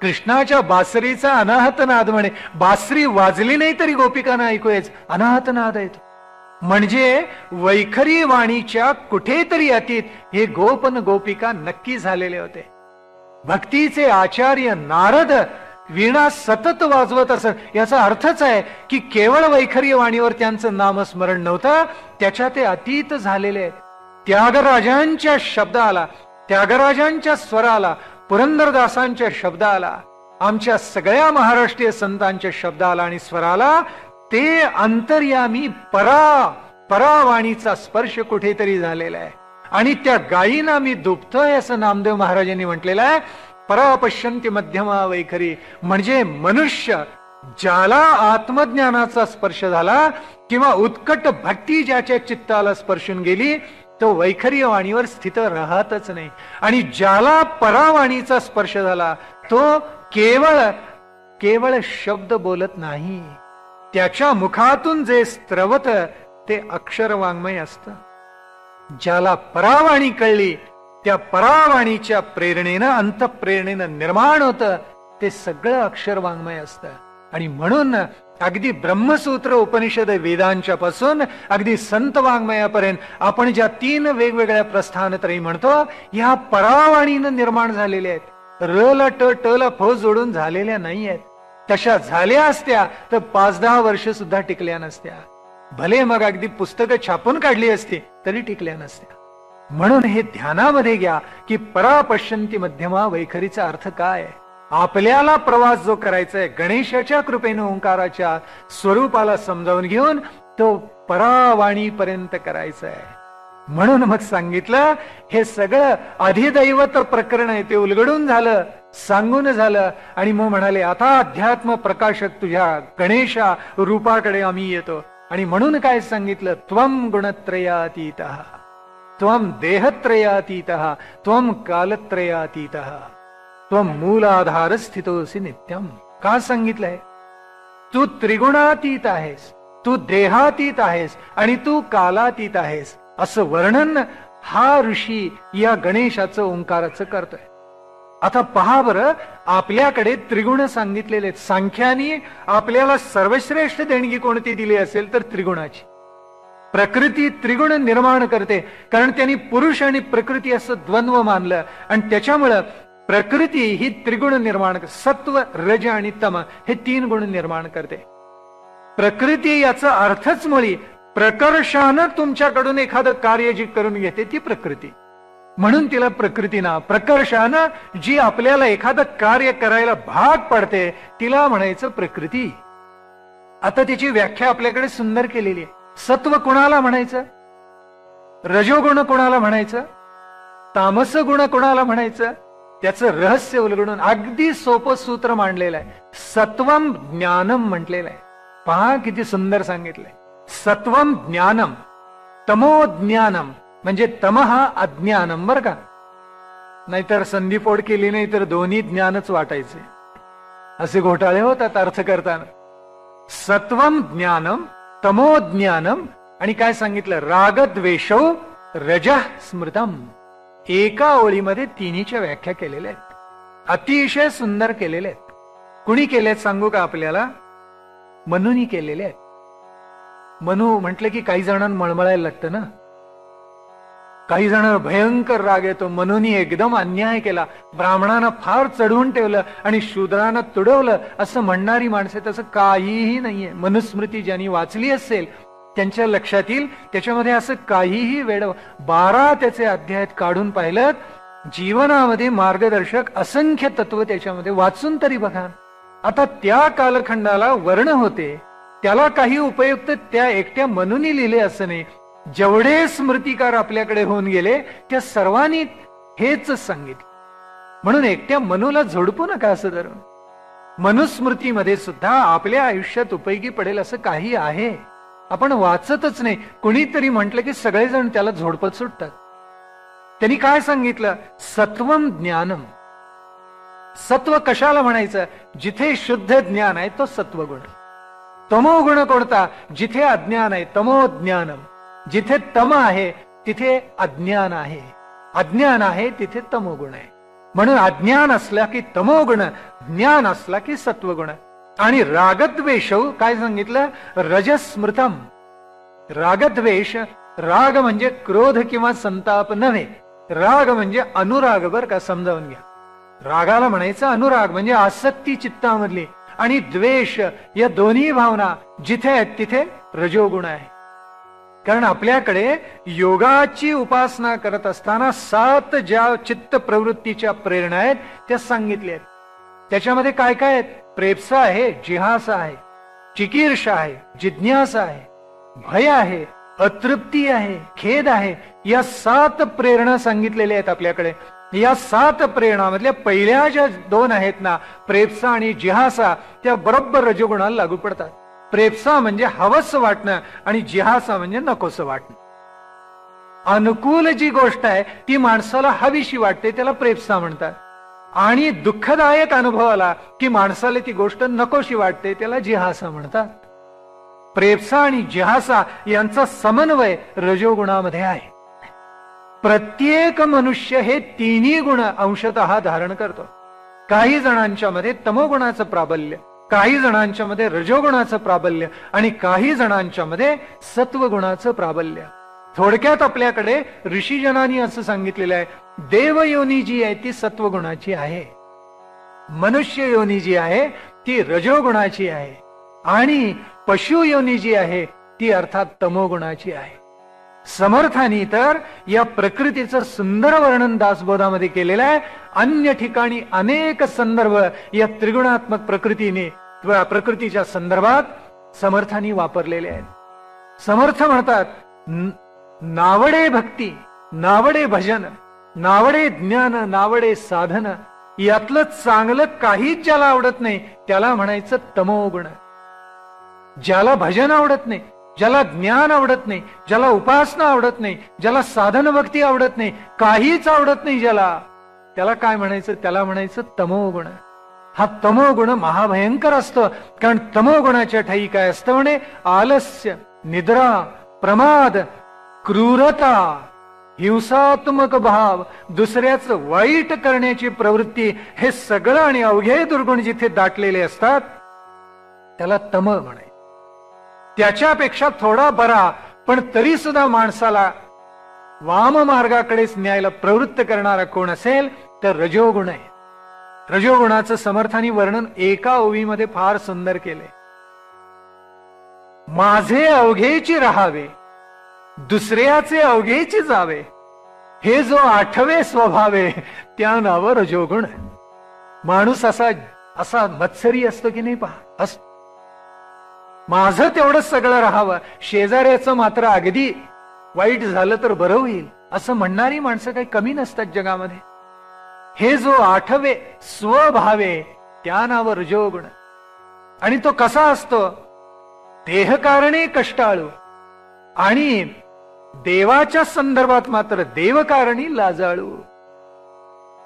कृष्णाच्या बासरीचा अनाहत नाद म्हणे, बासरी वाजली नाही तरी गोपिकांना ऐकू यायचं, अनाहत नाद आहे तो. म्हणजे वैखरी वाणीच्या कुठेतरी अतीत हे गोपन गोपिका नक्की झालेले होते. भक्तीचे आचार्य नारद वीणा सतत वाजवत असत. याचा अर्थच आहे की केवळ वैखरी वाणीवर त्यांचं नामस्मरण नव्हतं, त्याच्या ते अतीत झालेले आहेत. त्यागराजांच्या शब्दाला, त्यागराजांच्या स्वराला, पुरंदरदासांच्या शब्दाला, आमच्या सगळ्या महाराष्ट्रीय संतांच्या शब्दाला आणि स्वराला ते अंतर्यामी परावाणीचा स्पर्श कुठेतरी झालेला आहे. आणि त्या गायीना मी दुभतोय असं नामदेव महाराजांनी म्हटलेलं आहे. परा पश्यंती मध्यमा वैखरी, म्हणजे मनुष्य ज्याला आत्मज्ञानाचा स्पर्श झाला किंवा उत्कट भक्ती ज्याच्या चित्ताला स्पर्शून गेली तो वैखरी वाणीवर स्थित राहतच नाही. आणि ज्याला परावाणीचा स्पर्श झाला तो केवळ शब्द बोलत नाही, त्याच्या मुखातून जे स्त्रवत ते अक्षर वाङ्मय असतं. ज्याला परावाणी कळली त्या परावाणीच्या प्रेरणेनं, अंतःप्रेरणेनं निर्माण होतं ते सगळं अक्षर वाङ्मय असतं. आणि म्हणून अगदी ब्रह्मसूत्र उपनिषद वेदांच्या पासून अगदी संत वाङ्मयापर्यंत आपण ज्या 3 वेगवेगळ्या प्रस्थानत्रयी म्हणतो ह्या परावाणीनं निर्माण झालेल्या आहेत. र ला ट ला फ जोडून झालेल्या नाही आहेत. तशा झाल्या असत्या तर 5-10 वर्ष सुद्धा टिकल्या नसत्या. भले मग अगदी पुस्तकं छापून काढली असती तरी टिकल्या नसत्या. म्हणून हे ध्यानामध्ये घ्या की परा पश्यंती मध्यमा वैखरीचा अर्थ काय आहे. आपल्याला प्रवास जो करायचा आहे गणेशाच्या कृपेने ओंकाराच्या स्वरूपाला समजावून घेऊन तो परावाणीपर्यंत करायचा आहे. म्हणून मग सांगितलं हे सगळं अधिदैवत प्रकरण आहे ते उलगडून झालं, सांगून झालं. आणि मग म्हणाले आता अध्यात्म प्रकाशक तुझ्या गणेशा रूपाकडे आम्ही येतो. आणि म्हणून काय सांगितलं, त्वम गुणत्रयातीतः, त्वम देहत्रयातीतः, त्वम कालत्रयातीतः, त्वम मूलाधार स्थितोसी नित्यम. का सांगितलंय? तू त्रिगुणातीत आहेस, तू देहातीत आहेस आणि तू कालातीत आहेस असं वर्णन हा ऋषी या गणेशाचं ओंकाराचं करतोय. आता पहा बरं, आपल्याकडे त्रिगुण सांगितलेले आहेत. सांख्यानी आपल्याला सर्वश्रेष्ठ देणगी कोणती दिली असेल तर त्रिगुणाची. प्रकृती त्रिगुण निर्माण करते, कारण त्यांनी पुरुष आणि प्रकृती असं द्वंद्व मानलं आणि त्याच्यामुळं प्रकृती ही त्रिगुण निर्माण, सत्व रज आणि तम हे 3 गुण निर्माण करते. प्रकृती याचा अर्थच मुळी प्रकर्षानं तुमच्याकडून एखादं कार्य जी करून घेते ती प्रकृती, म्हणून तिला प्रकृती नाव. प्रकर्षानं जी आपल्याला एखादं कार्य करायला भाग पडते तिला म्हणायचं प्रकृती. आता त्याची व्याख्या आपल्याकडे सुंदर केलेली आहे. सत्व कोणाला म्हणायचं, रजोगुण कोणाला म्हणायचं, तामस गुण कोणाला म्हणायचं, त्याचं रहस्य उलगडून अगदी सोपं सूत्र मांडलेलं आहे. सत्वम ज्ञानम म्हटलेलं आहे. पहा किती सुंदर सांगितलंय. सत्वम ज्ञानम, तमो ज्ञानम म्हणजे तम हा अज्ञानम बर का, नाहीतर संधीफोड केली नाही तर दोन्ही ज्ञानच वाटायचे, असे घोटाळे होतात अर्थ करताना. सत्वम ज्ञानम, तमो ज्ञानम आणि काय सांगितलं, रागद्वेषौ रजः स्मृतम. एका ओळीमध्ये तिन्हीच्या व्याख्या केलेल्या आहेत, अतिशय सुंदर केलेल्या आहेत. कुणी केलेत सांगू का आपल्याला, मनूनी केलेले आहेत. मनू म्हटलं की काही जणांना मळमळायला लागतं ना, काही जण भयंकर राग येतो. मनूनी एकदम अन्याय केला, ब्राह्मणांना फार चढवून ठेवलं आणि शूद्रांना तुडवलं असं म्हणणारी माणसे, तसं काहीही नाहीये. मनुस्मृती ज्यांनी वाचली असेल त्यांच्या लक्षात येईल त्याच्यामध्ये असं काहीही वेड. 12 त्याचे अध्याय काढून पाहिलं, जीवनामध्ये मार्गदर्शक असंख्य तत्व त्याच्यामध्ये, वाचून तरी बघा. आता त्या कालखंडाला वर्ण होते, त्याला काही उपयुक्त त्या एकट्या मनूनी लिहिले असं नाही. जेवढे स्मृतिकार आपल्याकडे होऊन गेले त्या सर्वांनी हेच सांगितले. म्हणून एकट्या मनूला झोडपू नका असं धरून. मनुस्मृतीमध्ये सुद्धा आपल्या आयुष्यात उपयोगी पडेल असं काही आहे, आपण वाचतच नाही. कुणीतरी म्हटलं की सगळेजण त्याला झोडपत सुटतात. त्यांनी काय सांगितलं, सत्वम ज्ञानम. सत्व कशाला म्हणायचं, जिथे शुद्ध ज्ञान आहे तो सत्वगुण. तमो गुण कोणता, जिथे अज्ञान आहे तमो ज्ञानम. जिथे तम आहे तिथे अज्ञान आहे, अज्ञान आहे तिथे तमोगुण आहे. म्हणून अज्ञान असला की तमोगुण, ज्ञान असला की सत्वगुण. आणि रागद्वेष काय सांगितलं, रजस्मृतम. रागद्वेष, राग म्हणजे क्रोध किंवा संताप नव्हे, राग म्हणजे अनुराग बर का, समजावून घ्या. रागाला म्हणायचं अनुराग म्हणजे आसक्ती चित्तामधली, आणि द्वेष या दोन्ही भावना जिथे आहेत तिथे रजोगुण आहे. कारण आपल्याकडे योगाची उपासना करत असताना 7 ज्या चित्त प्रवृत्तीच्या प्रेरणा आहेत त्या सांगितल्या आहेत. त्याच्यामध्ये काय काय आहेत, प्रेप्सा आहे, जिहासा आहे, चिकीर्षा आहे, जिज्ञासा आहे, भय आहे, अतृप्ती आहे, खेद आहे. या 7 प्रेरणा सांगितलेल्या आहेत आपल्याकडे. या 7 प्रेरणामधल्या पहिल्या ज्या 2 आहेत ना, प्रेप्सा आणि जिहासा, त्या बरोबर रजोगुणाला लागू पडतात. प्रेप्सा म्हणजे हवस वाटणं आणि जिहासा म्हणजे नकोस वाटणं. अनुकूल जी गोष्ट आहे ती माणसाला हवीशी वाटते त्याला प्रेप्सा म्हणतात, आणि दुःखदायक अनुभव आला की माणसाला ती गोष्ट नकोशी वाटते त्याला जिहासा म्हणतात. प्रेप्सा आणि जिहासा यांचा समन्वय रजोगुणामध्ये आहे. प्रत्येक मनुष्य हे तिन्ही गुण अंशतः धारण करतो. काही जणांच्या मध्ये तमोगुणाचं प्राबल्य, काही जणांच्या मध्ये रजोगुणाचं प्राबल्य आणि काही जणांच्या मध्ये सत्वगुणाचं प्राबल्य. थोडक्यात आपल्याकडे ऋषीजनांनी असं सांगितलेलं आहे, देवयोनी जी आहे ती सत्वगुणाची आहे, मनुष्य योनी जी आहे ती रजोगुणाची आहे, आणि पशु योनी जी आहे ती अर्थात तमोगुणाची आहे. समर्थांनी तर या प्रकृतीचं सुंदर वर्णन दासबोधामध्ये केलेलं आहे. अन्य ठिकाणी अनेक संदर्भ या त्रिगुणात्मक प्रकृतीने प्रकृतीच्या संदर्भात समर्थांनी वापरलेले आहेत. समर्थ म्हणतात, नावडे भक्ती, नावडे भजन, नावडे ज्ञान, नावडे साधन, यातलं चांगलं काहीच ज्याला आवडत नाही त्याला म्हणायचं तमोगुण. ज्याला भजन आवडत नाही, ज्याला ज्ञान आवडत नाही, ज्याला उपासना आवडत नाही, ज्याला साधन भक्ती आवडत नाही, काहीच आवडत नाही ज्याला, त्याला काय म्हणायचं, त्याला म्हणायचं तमोगुण. हा तमोगुण महाभयंकर असतो, कारण तमोगुणाच्या ठाई काय असतं म्हणे, आलस्य, निद्रा, प्रमाद, क्रूरता, हिंसात्मक भाव, दुसऱ्याचं वाईट करण्याची प्रवृत्ती, हे सगळं आणि अवघे दुर्गुण जिथे दाटलेले असतात त्याला तम म्हणे. त्याच्यापेक्षा थोडा बरा पण तरी सुद्धा माणसाला वाम मार्गाकडेच न्यायला प्रवृत्त करणारा कोण असेल तर रजोगुण आहे. रजोगुणाचं समर्थानी वर्णन एका ओवीमध्ये फार सुंदर केले. माझे अवघेची राहावे, दुसऱ्याचे अवघेची जावे, हे जो आठवे स्वभावे, त्या नाव रजोगुण. माणूस असा मत्सरी असतो की नाही पहा, असतो. माझं तेवढं सगळं राहावं, शेजाऱ्याचं मात्र अगदी वाईट झालं तर बरं होईल असं म्हणणारी माणसं काही कमी नसतात जगामध्ये. हे जो आठवे स्वभावे, त्या नाव रजोगुण. आणि तो कसा असतो? देहकारणे कष्टाळू आणि देवाच्या संदर्भात मात्र देवकारणी लाजाळू.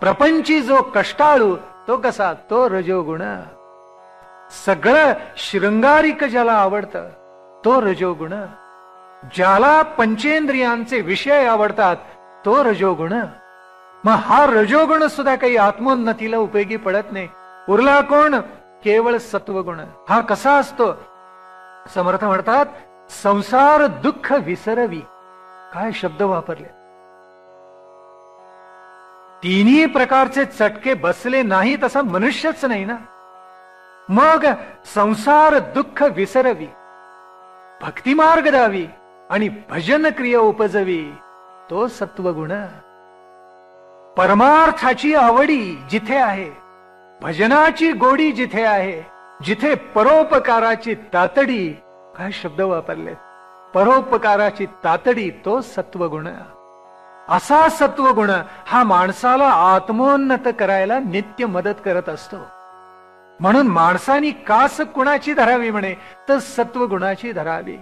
प्रपंची जो कष्टाळू तो कसा? तो रजोगुण. सगळं शृंगारिक ज्याला आवडतं तो रजोगुण. ज्याला पंचेंद्रियांचे विषय आवडतात तो रजोगुण. मग हा रजोगुण सुद्धा काही आत्मोन्नतीला उपयोगी पडत नाही. उरला कोण? केवळ सत्वगुण. हा कसा असतो? समर्थ म्हणतात, संसार दुःख विसरवी. काय शब्द वापरले! तिन्ही प्रकारचे चटके बसले नाही तसा मनुष्यच नाही ना. मग संसार दुःख विसरवी, भक्तिमार्ग द्यावी आणि भजन क्रिया उपजवी, तो सत्वगुण. परमार्थाची आवडी जिथे आहे, भजनाची गोडी जिथे आहे, जिथे परोपकाराची तातडी, काय शब्द वापरले! परोपकाराची तातडी, तो सत्वगुण. असा सत्वगुण हा माणसाला आत्मोन्नत करायला नित्य मदत करत असतो. म्हणून माणसानी कास कुणाची धरावी म्हणे तर सत्वगुणाची धरावी.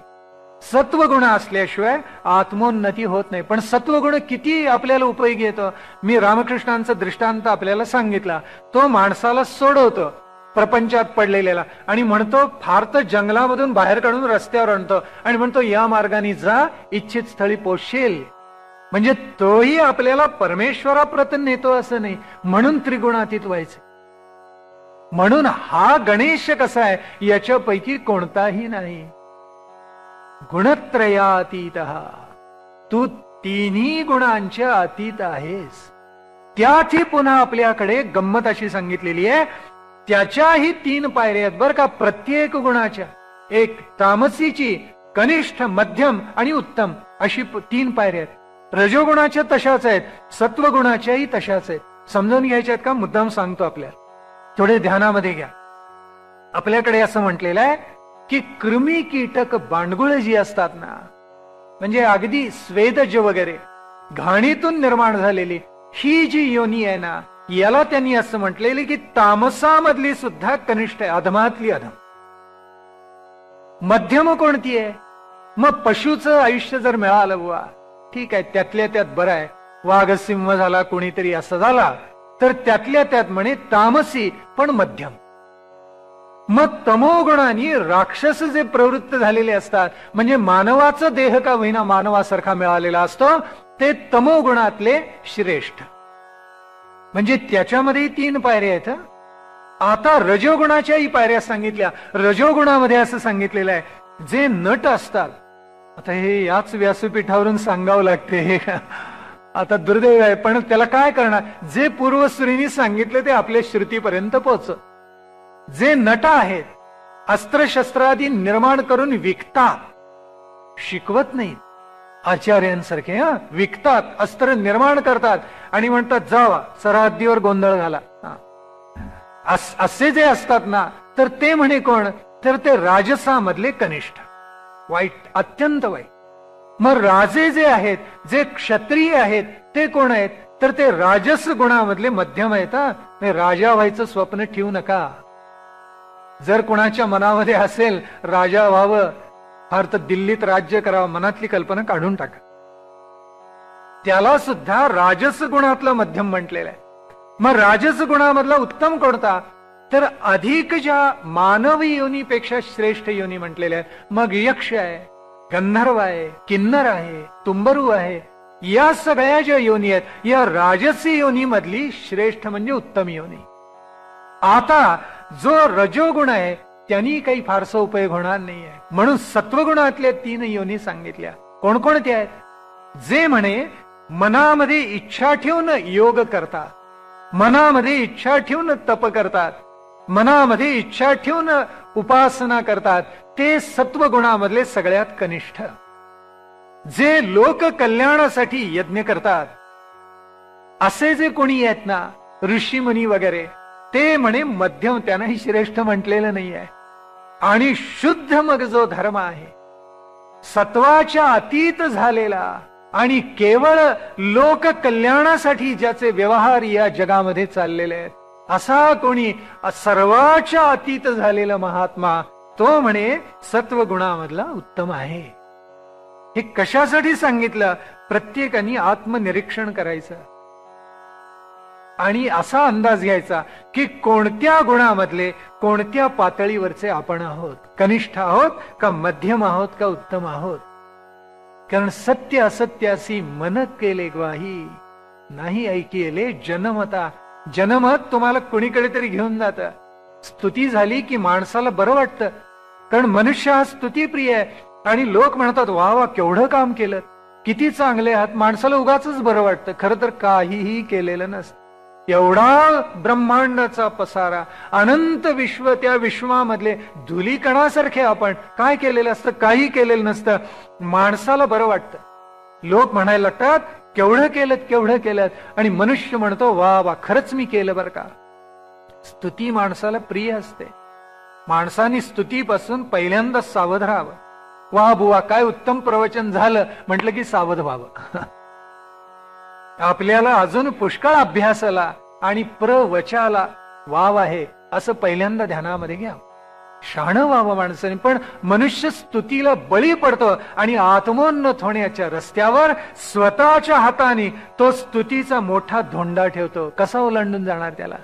सत्वगुण असल्याशिवाय आत्मोन्नती होत नाही. पण सत्वगुण किती आपल्याला उपयोगी येतो. मी रामकृष्णांचा दृष्टांत आपल्याला सांगितला. तो माणसाला सोडवतो प्रपंचात पडलेला आणि म्हणतो, फार तर जंगलामधून बाहेर काढून रस्त्यावर आणतो आणि म्हणतो या मार्गाने जा, इच्छित स्थळी पोचशील. म्हणजे तोही आपल्याला परमेश्वराप्रत नेतो असं नाही. म्हणून त्रिगुणातीत व्हायचं. म्हणून हा गणेश कसा आहे याच्यापैकी कोणताही नाही. गुणत्रयातीत, तू तिन्ही गुणांच्या अतीत आहेस. त्याची पुन्हा आपल्याकडे गंमत अशी सांगितलेली आहे, त्याच्याही 3 पायऱ्या आहेत बरं का प्रत्येक गुणाच्या. एक तामसीची, कनिष्ठ, मध्यम आणि उत्तम अशी 3 पायऱ्या आहेत. रजोगुणाच्या तशाच आहेत, सत्वगुणाच्याही तशाच आहेत. समजून घ्यायच्या आहेत का? मुद्दाम सांगतो आपल्याला, थोडे ध्यानामध्ये घ्या. आपल्याकडे असं म्हटलेलं आहे की कृमी कीटक बांडगुळ जी असतात ना, म्हणजे अगदी स्वेदज वगैरे घाणीतून निर्माण झालेली ही जी योनी आहे ना, याला त्यांनी असं म्हटलेलं की तामसामधली सुद्धा कनिष्ठ आहे, अधमातली अधम. मध्यम कोणती आहे? मग पशुचं आयुष्य जर मिळालं बुवा, ठीक आहे, त्यातल्या त्यात बरं आहे. वाघ सिंह झाला, कोणीतरी असं झाला तर त्यातल्या त्यात म्हणे तामसी पण मध्यम. मग तमोगुणांनी राक्षस जे प्रवृत्त झालेले असतात, म्हणजे मानवाचा देह का होईना मानवासारखा मिळालेला असतो, ते तमोगुणातले श्रेष्ठ. म्हणजे त्याच्यामध्ये 3 पायऱ्या आहेत. आता रजोगुणाच्याही पायऱ्या सांगितल्या. रजोगुणामध्ये असं सांगितलेलं आहे, जे नट असतात, आता हे याच व्यासपीठावरून सांगावं लागते, आता दुर्दैव आहे, पण त्याला काय करणार. जे पूर्वसुरींनी सांगितले ते आपल्या श्रुतीपर्यंत पोहोच. जे नट आहेत, अस्त्रशस्त्रादी निर्माण करून विकतात, शिकवत नाहीत. आचार्यांसारखे विकतात, अस्त्र निर्माण करतात आणि म्हणतात जावा सरहद्दीवर गोंधळ घाला. असे जे असतात ना, तर ते म्हणे कोण? तर ते राजसामधले कनिष्ठ, वाईट, अत्यंत वाईट. मग राजे जे आहेत, जे क्षत्रिय आहेत, ते कोण आहेत? तर ते राजस गुणामधले मध्यम आहेत. राजा व्हायचं स्वप्न ठेवू नका. जर कोणाच्या मनामध्ये असेल राजा व्हावं, फार तर दिल्लीत राज्य करावं, मनातली कल्पना काढून टाका. त्याला सुद्धा राजस गुणातलं मध्यम म्हटलेलं आहे. मग राजस गुणामधला उत्तम कोणता? तर अधिक ज्या मानवी योनीपेक्षा श्रेष्ठ योनी म्हटलेल्या आहेत. मग यक्ष आहे, गंधर्व आहे, किन्नर आहे, तुंबरू आहे, या सगळ्या ज्या योनी आहेत, या राजसी योनी मधली श्रेष्ठ म्हणजे उत्तम योनी. आता जो रजोगुण आहे त्यांनी काही फारसा उपयोग होणार नाहीये, म्हणून सत्वगुणातल्या 3 योनी सांगितल्या. कोणकोणत्या आहेत? जे म्हणे मनामध्ये इच्छा ठेवून योग करतात, मनामध्ये इच्छा ठेवून तप करतात, मनामध्ये इच्छा ठेवून उपासना करतात, ते सत्वगुणामधले सगळ्यात कनिष्ठ. जे लोक कल्याणासाठी यज्ञ करतात असे जे कोणी आहेत ना, ऋषी मुनी वगैरे, ते म्हणे मध्यम, त्यांनाही श्रेष्ठ म्हटलेलं नाही आहे. आणि शुद्ध मग जो धर्म आहे, सत्वाच्या अतीत झालेला आणि केवळ लोक कल्याणासाठी ज्याचे व्यवहार या जगामध्ये चाललेले आहेत, असा कोणी सर्वाच्या अतीत झालेला महात्मा, तो म्हणे सत्वगुणामधला उत्तम आहे. हे कशासाठी सांगितलं? प्रत्येकाने आत्मनिरीक्षण करायचं आणि असा अंदाज घ्यायचा की कोणत्या गुणामधले, कोणत्या पातळीवरचे आपण आहोत. कनिष्ठ आहोत का, मध्यम आहोत का, उत्तम आहोत. कारण सत्य असत्यासी मन केले ग्वाही, नाही ऐकिले जनमता. जनमत तुम्हाला कुणीकडे तरी घेऊन जात. स्तुती झाली की माणसाला बरं वाटतं, कारण मनुष्य हा स्तुतीप्रिय आहे. आणि लोक म्हणतात वा वा केवढं काम केलं, किती चांगले आहात. माणसाला उगाचच बरं वाटतं, खरं तर काहीही केलेलं नसतं. एवढा ब्रह्मांडाचा पसारा, अनंत विश्व, त्या विश्वामधले धुलीकणासारखे आपण काय केलेलं असतं? काही केलेलं नसतं. माणसाला बरं वाटतं. लोक म्हणायला लागतात केवढं केलं, केवढं केलं, आणि मनुष्य म्हणतो वा वा खरंच मी केलं बरं का. स्तुती माणसाला प्रिय असते. माणसाने स्तुतीपासून पहिल्यांदा सावध राहावं. वा बुवा काय उत्तम प्रवचन झालं म्हटलं की सावध व्हावं. आपल्याला अजून पुष्कळ अभ्यासाला आणि प्रवचाला वाव आहे असं पहिल्यांदा ध्यानामध्ये घ्या. शहाणं व्हावं माणसाने. पण मनुष्य स्तुतीला बळी पडतो आणि आत्मोन्नत होण्याच्या रस्त्यावर स्वतःच्या हाताने तो स्तुतीचा मोठा धोंडा ठेवतो. कसा ओलांडून जाणार त्याला?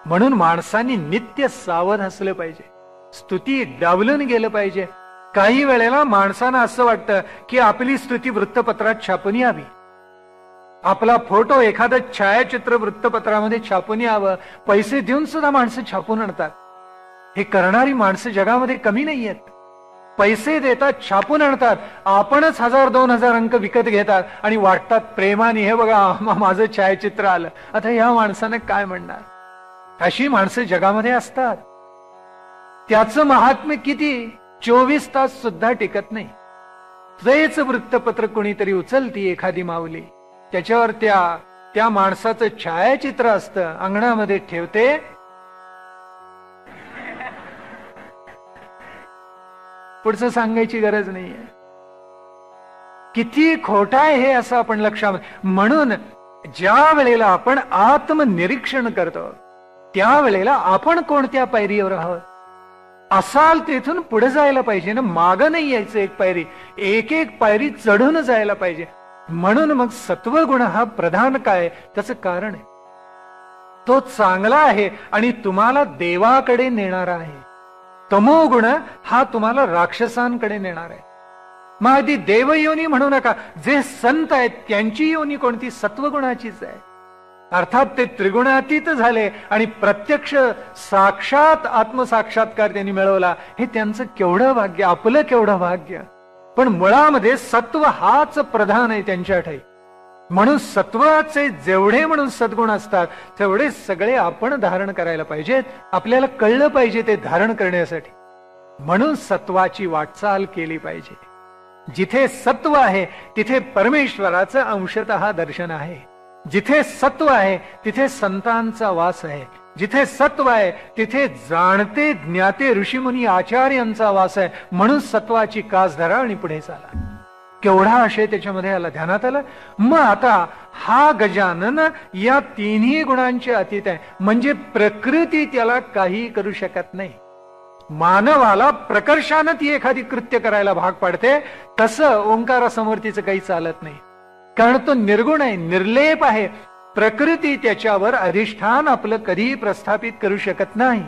म्हणून माणसांनी नित्य सावध असलं पाहिजे. स्तुती डावलून गेलं पाहिजे. काही वेळेला माणसांना असं वाटतं की आपली स्तुती वृत्तपत्रात छापून यावी, आपला फोटो एखादं छायाचित्र वृत्तपत्रामध्ये छापून यावं. पैसे देऊन सुद्धा माणसं छापून आणतात. हे करणारी माणसं जगामध्ये कमी नाही आहेत. पैसे देतात, छापून आणतात, आपणच 1000-2000 अंक विकत घेतात आणि वाटतात प्रेमाने, हे बघा माझं छायाचित्र आलं. आता ह्या माणसाने काय म्हणणार? अशी माणसं जगामध्ये असतात. त्याचं महात्म्य किती? 24 तास सुद्धा टिकत नाही. तेच वृत्तपत्र कोणीतरी उचलती एखादी माऊली, त्याच्यावर त्या माणसाचं छायाचित्र असतं, अंगणामध्ये ठेवते. पुढचं सांगायची गरज नाहीये. किती खोटा आहे हे असं आपण लक्षामध्ये. म्हणून ज्या वेळेला आपण आत्मनिरीक्षण करतो त्यावेळेला आपण कोणत्या पायरीवर आहोत असाल तेथून पुढे जायला पाहिजे ना. मागं नाही यायचं एक पायरी, एक एक पायरी चढून जायला पाहिजे. म्हणून मग सत्वगुण हा प्रधान काय, त्याचं कारण आहे. तो चांगला आहे आणि तुम्हाला देवाकडे नेणारा आहे. तमोगुण हा तुम्हाला राक्षसांकडे नेणार आहे. मग आधी देवयोनी म्हणू नका. जे संत आहेत त्यांची योनी कोणती? सत्वगुणाचीच आहे. अर्थात ते त्रिगुणातीत झाले आणि प्रत्यक्ष साक्षात आत्मसाक्षात्कार त्यांनी मिळवला. हे त्यांचं केवढं भाग्य, आपलं केवढं भाग्य. पण मुळामध्ये सत्व हाच प्रधान आहे त्यांच्या ठाई. म्हणून सत्वाचे जेवढे म्हणून सद्गुण असतात तेवढे सगळे आपण धारण करायला पाहिजेत. आपल्याला कळलं पाहिजे ते धारण करण्यासाठी. म्हणून सत्वाची वाटचाल केली पाहिजे. जिथे सत्व आहे तिथे परमेश्वराचं अंशतः दर्शन आहे. जिथे सत्व आहे तिथे संतांचा वास आहे. जिथे सत्व आहे तिथे जाणते ज्ञाते ऋषीमुनी आचार्यांचा वास आहे. म्हणून सत्वाची कास धरा आणि पुढे चाला. केवढा आशय त्याच्यामध्ये आला, ध्यानात आला. मग आता हा गजानन या तिन्ही गुणांचे अतीत आहे. म्हणजे प्रकृती त्याला काही करू शकत नाही. मानवाला प्रकर्षानं ती एखादी कृत्य करायला भाग पाडते, तसं ओंकारासमोर तिचं काही चालत नाही. कारण तो निर्गुण आहे, निर्लेप आहे. प्रकृती त्याच्यावर अधिष्ठान आपलं कधीही प्रस्थापित करू शकत नाही.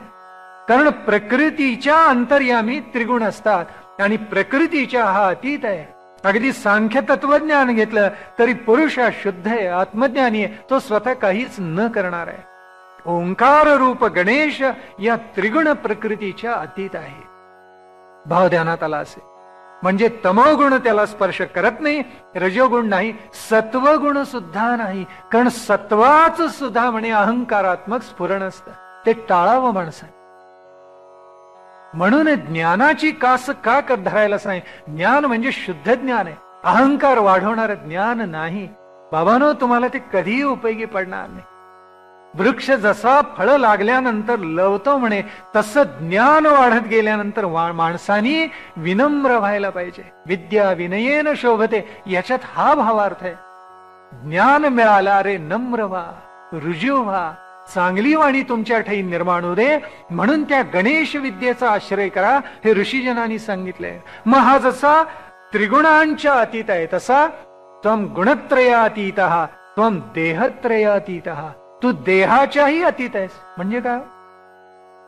कारण प्रकृतीच्या अंतर्यामी त्रिगुण असतात आणि प्रकृतीच्या हा अतीत आहे. अगदी सांख्य तत्वज्ञान घेतलं तरी पुरुष हा शुद्ध आहे, आत्मज्ञानी आहे, तो स्वतः काहीच न करणार आहे. ओंकार रूप गणेश या त्रिगुण प्रकृतीच्या अतीत आहे. भाव ध्यानात आला असेल म्हणजे तमोगुण त्याला स्पर्श करत नाही, रजोगुण नाही, सत्वगुण सुद्धा नाही. कारण सत्वाच सुद्धा म्हणे अहंकारात्मक स्फुरण असतं, ते टाळावं माणसाने. म्हणून ज्ञानाची कास का धरायला सांग. ज्ञान म्हणजे शुद्ध ज्ञान आहे, अहंकार वाढवणारं ज्ञान नाही. बाबांनो, तुम्हाला ते कधीही उपयोगी पडणार नाही. वृक्ष जसा फळ लागल्यानंतर लवतो म्हणे, तसं ज्ञान वाढत गेल्यानंतर माणसानी विनम्र व्हायला पाहिजे. विद्या विनयेन शोभते, याच्यात हा भावार्थ आहे. ज्ञान मिळाला रे नम्र व्हा, रुजू व्हा, चांगली वाणी तुमच्या ठाई निर्माण होऊ दे. म्हणून त्या गणेश विद्येचा आश्रय करा, हे ऋषीजनांनी सांगितलंय. मग हा जसा त्रिगुणांच्या अतीत आहे तसा त्वम गुणत्रयातीत, त्वम देहत्रयातीत, तू देहाच्याही अतीत आहेस. म्हणजे काय?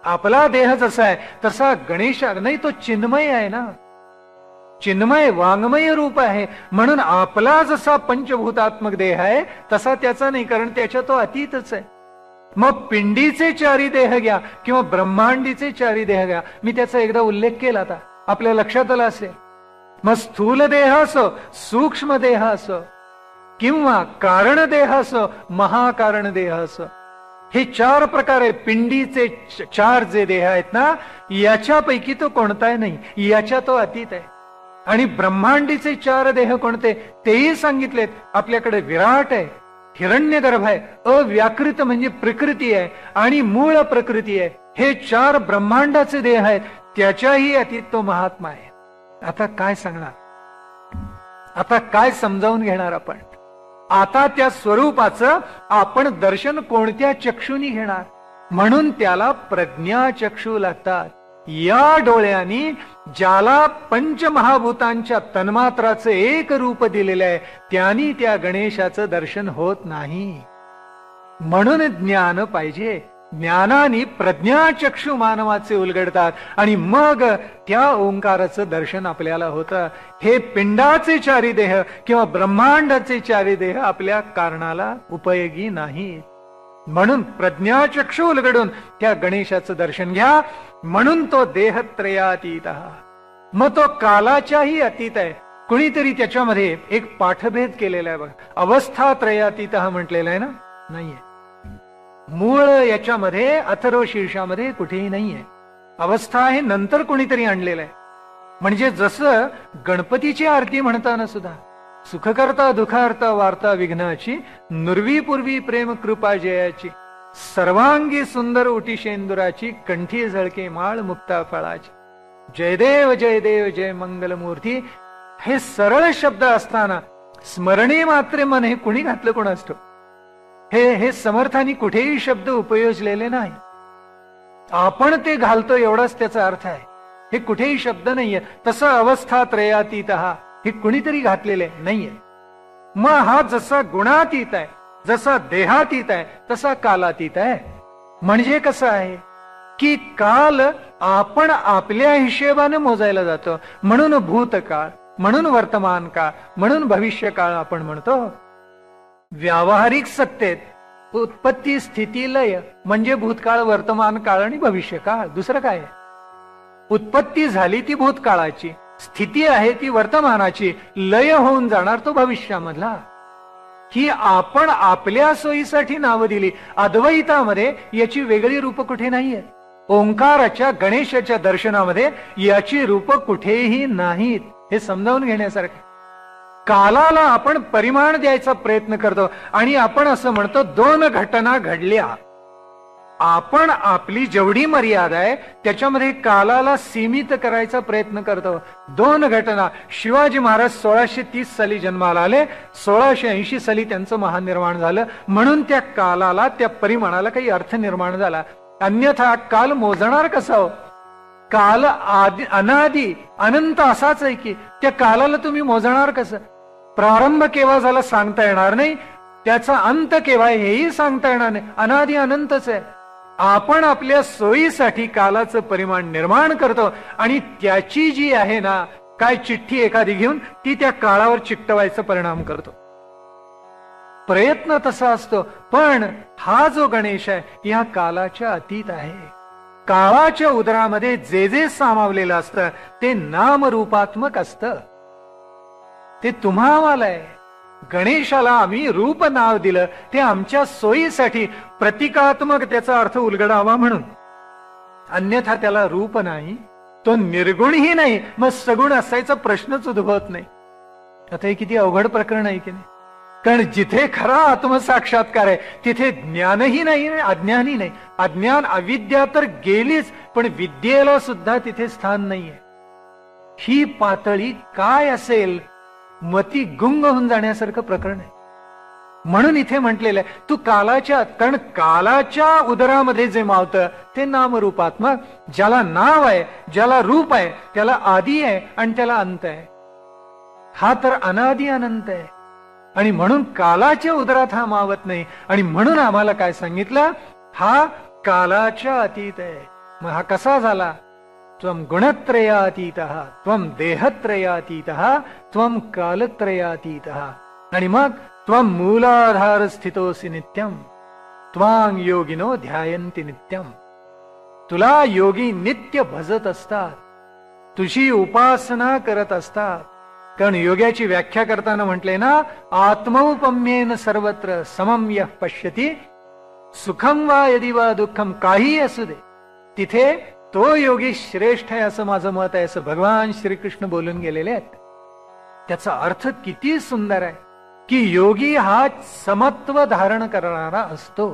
आपला देह जसा आहे तसा गणेश नाही, तो चिन्मय आहे ना, चिन्मय वाङ्मय रूप आहे. म्हणून आपला जसा पंचभूतात्मक देह आहे तसा त्याचा नाही, कारण त्याच्या तो अतीतच आहे. मग पिंडीचे चारी देह घ्या किंवा ब्रह्मांडीचे चारी देह घ्या, मी त्याचा एकदा उल्लेख केला आता, आपल्या लक्षात आला असेल. मग स्थूल देह असो, सूक्ष्म देह असो, किंवा कारण देह असो, महाकारण देह असो, हे चार प्रकार आहे. पिंडीचे चार जे देह आहेत ना, याच्यापैकी तो कोणताही नाही, याच्या तो अतीत आहे. आणि ब्रह्मांडीचे चार देह कोणते तेही सांगितलेत. आपल्याकडे विराट आहे, हिरण्यगर्भ आहे, अव्याकृत म्हणजे प्रकृती आहे, आणि मूळ प्रकृती आहे. हे चार ब्रह्मांडाचे देह आहेत, त्याच्याही अतीत तो महात्मा आहे. आता काय सांगणार, आता काय समजावून घेणार आपण? आता त्या स्वरूपाचं आपण दर्शन कोणत्या चक्षुनी घेणार? म्हणून त्याला प्रज्ञाचक्षु लागतात. या डोळ्यांनी ज्याला पंचमहाभूतांच्या तन्मात्राचं एक रूप दिलेलं आहे, त्यांनी त्या गणेशाचं दर्शन होत नाही. म्हणून ज्ञान पाहिजे. ज्ञानाने प्रज्ञाचक्षु मानवाचे उलगडतात आणि मग त्या ओंकाराचं दर्शन आपल्याला होतं. हे पिंडाचे चारी देह किंवा ब्रह्मांडाचे चारी देह आपल्या कारणाला उपयोगी नाहीत. म्हणून प्रज्ञाचक्षु उलगडून त्या गणेशाचं दर्शन घ्या. म्हणून तो देहत्रयातीत, मग तो कालाच्याही अतीत आहे. कुणीतरी त्याच्यामध्ये एक पाठभेद केलेला आहे बघा, अवस्थात्रयातीत म्हटलेला आहे ना, नाहीये. मूळ याच्यामध्ये अथर्व शीर्षामध्ये कुठेही नाहीये. अवस्था हे नंतर कुणीतरी आणलेलं आहे. म्हणजे जसं गणपतीची आरती म्हणताना सुद्धा सुखकर्ता दुःखार्ता वार्ता विघ्नाची, नुर्वी पूर्वी प्रेम कृपा जयाची, सर्वांगी सुंदर उटी शेंदुराची, कंठी झळके माळ मुक्ता फळाची, जयदेव जयदेव जय मंगलमूर्ती, हे सरळ शब्द असताना स्मरणे मात्रे मन हे कुणी घातलं कोणास ठाऊक. हे समर्थांनी कुठेही शब्द उपयोजलेले नाही. आपण ते घालतो एवढाच त्याचा अर्थ आहे. हे कुठेही शब्द नाहीये. तसं अवस्था त्रयातीत हे कुणीतरी घातलेले नाहीये. मग हा जसा गुणातीत आहे, जसा देहातीत आहे, तसा कालातीत आहे. म्हणजे कसं आहे की काल आपण आपल्या हिशेबाने मोजायला जातो. म्हणून भूतकाळ, म्हणून वर्तमान काळ, म्हणून भविष्यकाळ आपण म्हणतो. व्यावहारिक सत्तेत उत्पत्ती स्थिती लय म्हणजे भूतकाळ, वर्तमान काळ आणि भविष्यकाळ. दुसरं काय? उत्पत्ती झाली ती भूतकाळाची, स्थिती आहे ती वर्तमानाची, लय होऊन जाणार तो भविष्यामधला. ही आपण आपल्या सोयीसाठी नावं दिली. अद्वैतामध्ये याची वेगळी रूप कुठे नाहीये. ओंकाराच्या गणेशाच्या दर्शनामध्ये याची रूप कुठेही नाहीत. हे समजावून घेण्यासारखं. कालाला आपण परिमाण द्यायचा प्रयत्न करतो आणि आपण असं म्हणतो दोन घटना घडल्या. आपण आपली जेवढी मर्यादा आहे त्याच्यामध्ये कालाला सीमित करायचा प्रयत्न करतो. दोन घटना. शिवाजी महाराज 1630 साली जन्माला आले, 1680 साली त्यांचं महानिर्वाण झालं. म्हणून त्या कालाला, त्या परिमाणाला काही अर्थ निर्माण झाला. अन्यथा काल मोजणार कसा हो? काल अनादी अनंत असाच आहे की त्या कालाला तुम्ही मोजणार कसं? प्रारंभ केव्हा झाला सांगता येणार नाही, त्याचा अंत केव्हा हेही सांगता येणार नाही. अनादी अनंतच आहे. आपण आपल्या सोयीसाठी कालाचं परिमाण निर्माण करतो आणि त्याची जी आहे ना काय चिठ्ठी एखादी घेऊन ती त्या काळावर चिकटवायचा परिणाम करतो. प्रयत्न तसा असतो, पण हा जो गणेश आहे या कालाच्या अतीत आहे. काळाच्या उदरामध्ये जे जे सामावलेलं असतं ते नामरूपात्मक असतं. ते तुम्हा आम्हाला आहे. गणेशाला आम्ही रूप नाव दिलं ते आमच्या सोयीसाठी, प्रतिकात्मक त्याचा अर्थ उलगडावा म्हणून. अन्यथा त्याला रूप नाही, तो निर्गुणही नाही, मग सगुण असायचा प्रश्नच उद्भवत नाही. आता हे किती अवघड प्रकरण आहे की नाही. कारण जिथे खरा आत्मसाक्षात्कार आहे तिथे ज्ञानही नाही, अज्ञानही नाही. अज्ञान अविद्या तर गेलीच, पण विद्येला सुद्धा तिथे स्थान नाहीये. ही पातळी काय असेल, मती गुंग होऊन जाण्यासारखं प्रकरण आहे. म्हणून इथे म्हटलेलं आहे तू कालाच्या, कारण कालाच्या उदरामध्ये जे मावतं ते नामरूपात्मक. ज्याला नाव आहे, ज्याला रूप आहे, त्याला आदी आहे आणि त्याला अंत आहे. हा तर अनादी अनंत आहे. आणि म्हणून कालाच्या उदरात हा मावत नाही. आणि म्हणून आम्हाला काय सांगितलं, हा कालाच्या अतीत आहे. मग हा कसा झाला, त्वम गुणत्रयातीतः, त्वम देहत्रयातीतः, त्वम कालत्रयातीतः. आणि मग त्वम मूलाधार स्थितोसी नित्यम, त्वां योगिनो ध्यायन्ति नित्यम. तुला योगी नित्य भजत असतात, तुझी उपासना करत असतात. कारण योग्याची व्याख्या करताना म्हटले ना, आत्मौपम्येन सर्वत्र समम यः पश्यति, सुखम वा यदि वा दुःखम, काही असू दे तिथे तो योगी श्रेष्ठ आहे असं माझं मत आहे, असं भगवान श्रीकृष्ण बोलून गेलेले आहेत. त्याचा अर्थ किती सुंदर आहे की योगी हा समत्व धारण करणारा असतो.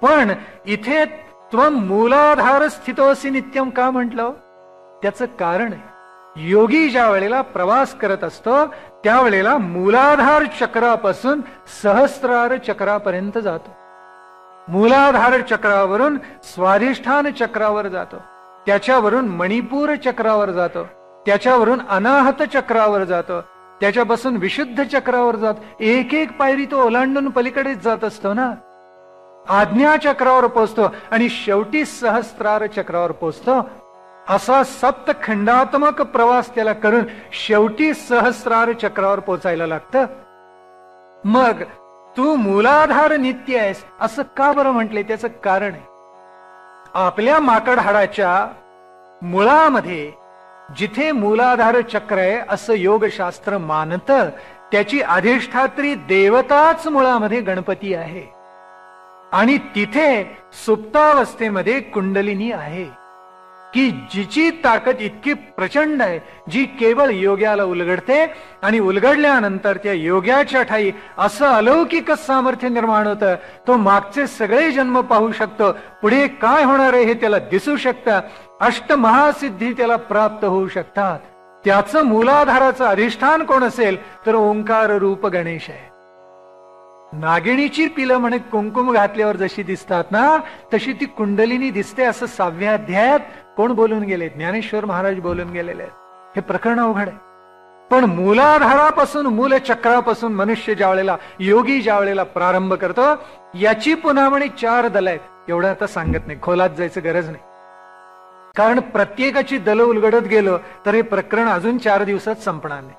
पण इथे त्वम मूलाधार स्थितोसी नित्यम का म्हटलं, त्याचं कारण आहे. योगी ज्या वेळेला प्रवास करत असतो त्यावेळेला मूलाधार चक्रापासून सहस्रार चक्रापर्यंत जातो. मूलाधार चक्रावरून स्वाधिष्ठान चक्रावर जातो, त्याच्यावरून मणिपूर चक्रावर जातो, त्याच्यावरून अनाहत चक्रावर जातो, त्याच्यापासून विशुद्ध चक्रावर जातो. एक एक पायरी तो ओलांडून पलीकडेच जात असतो ना. आज्ञा चक्रावर पोचतो आणि शेवटी सहस्रार चक्रावर पोचतो. असा सप्तखंडात्मक प्रवास त्याला करून शेवटी सहस्रार चक्रावर पोचायला लागतं. मग तू मूलाधार नित्य आहेस असं का बरं म्हटले, त्याचं कारण आहे. आपल्या माकड हाडाच्या मुळामध्ये जिथे मूलाधार चक्र आहे असं योगशास्त्र मानतं, त्याची अधिष्ठात्री देवताच मुळामध्ये गणपती आहे. आणि तिथे सुप्तावस्थेमध्ये कुंडलिनी आहे की जिची ताकद इतकी प्रचंड आहे, जी केवळ योग्याला उलगडते. आणि उलगडल्यानंतर त्या योग्याच्या ठाई असं अलौकिक सामर्थ्य निर्माण होतं, तो मागचे सगळे जन्म पाहू शकतो, पुढे काय होणार आहे हे त्याला दिसू शकतं, अष्टमहासिद्धी त्याला प्राप्त होऊ शकतात. त्याचं मूलाधाराचं अधिष्ठान कोण असेल तर ओंकार रूप गणेश आहे. नागिणीची पिलं म्हणे कुंकुम घातल्यावर जशी दिसतात ना, तशी ती कुंडलिनी दिसते असं 6व्या अध्यायात कोण बोलून गेले, ज्ञानेश्वर महाराज बोलून गेलेले आहेत. हे प्रकरण अवघड आहे. पण मूलाधारापासून, मूलचक्रापासून मनुष्य ज्या वेळेला, योगी ज्या वेळेला प्रारंभ करतो, याची पुन्हा म्हणे 4 दल आहेत. एवढं आता सांगत नाही, खोलात जायचं गरज नाही. कारण प्रत्येकाची दल उलगडत गेलो तर हे प्रकरण अजून 4 दिवसात संपणार नाही.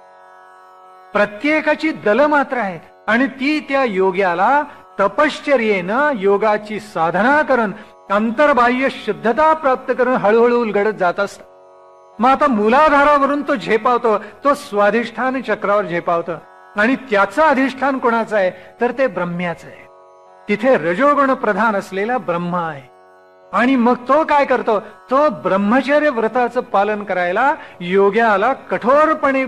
प्रत्येकाची दल मात्र आहेत आणि ती त्या योग्याला तपश्चर्येनं योगाची साधना करून अंतर्बाह्य शुद्धता प्राप्त करून हळूहळू उलगडत जात असतात. मग आता मूलाधारावरून तो झेपावतो, तो स्वाधिष्ठान चक्रावर झेपावतो. आणि त्याचं अधिष्ठान कोणाचं आहे तर ते ब्रह्म्याचं आहे. तिथे रजोगुण प्रधान असलेला ब्रह्म आहे. आणि मग तो काय करतो, तो ब्रह्मचर्य व्रताचं पालन करायला योग्याला कठोरपणे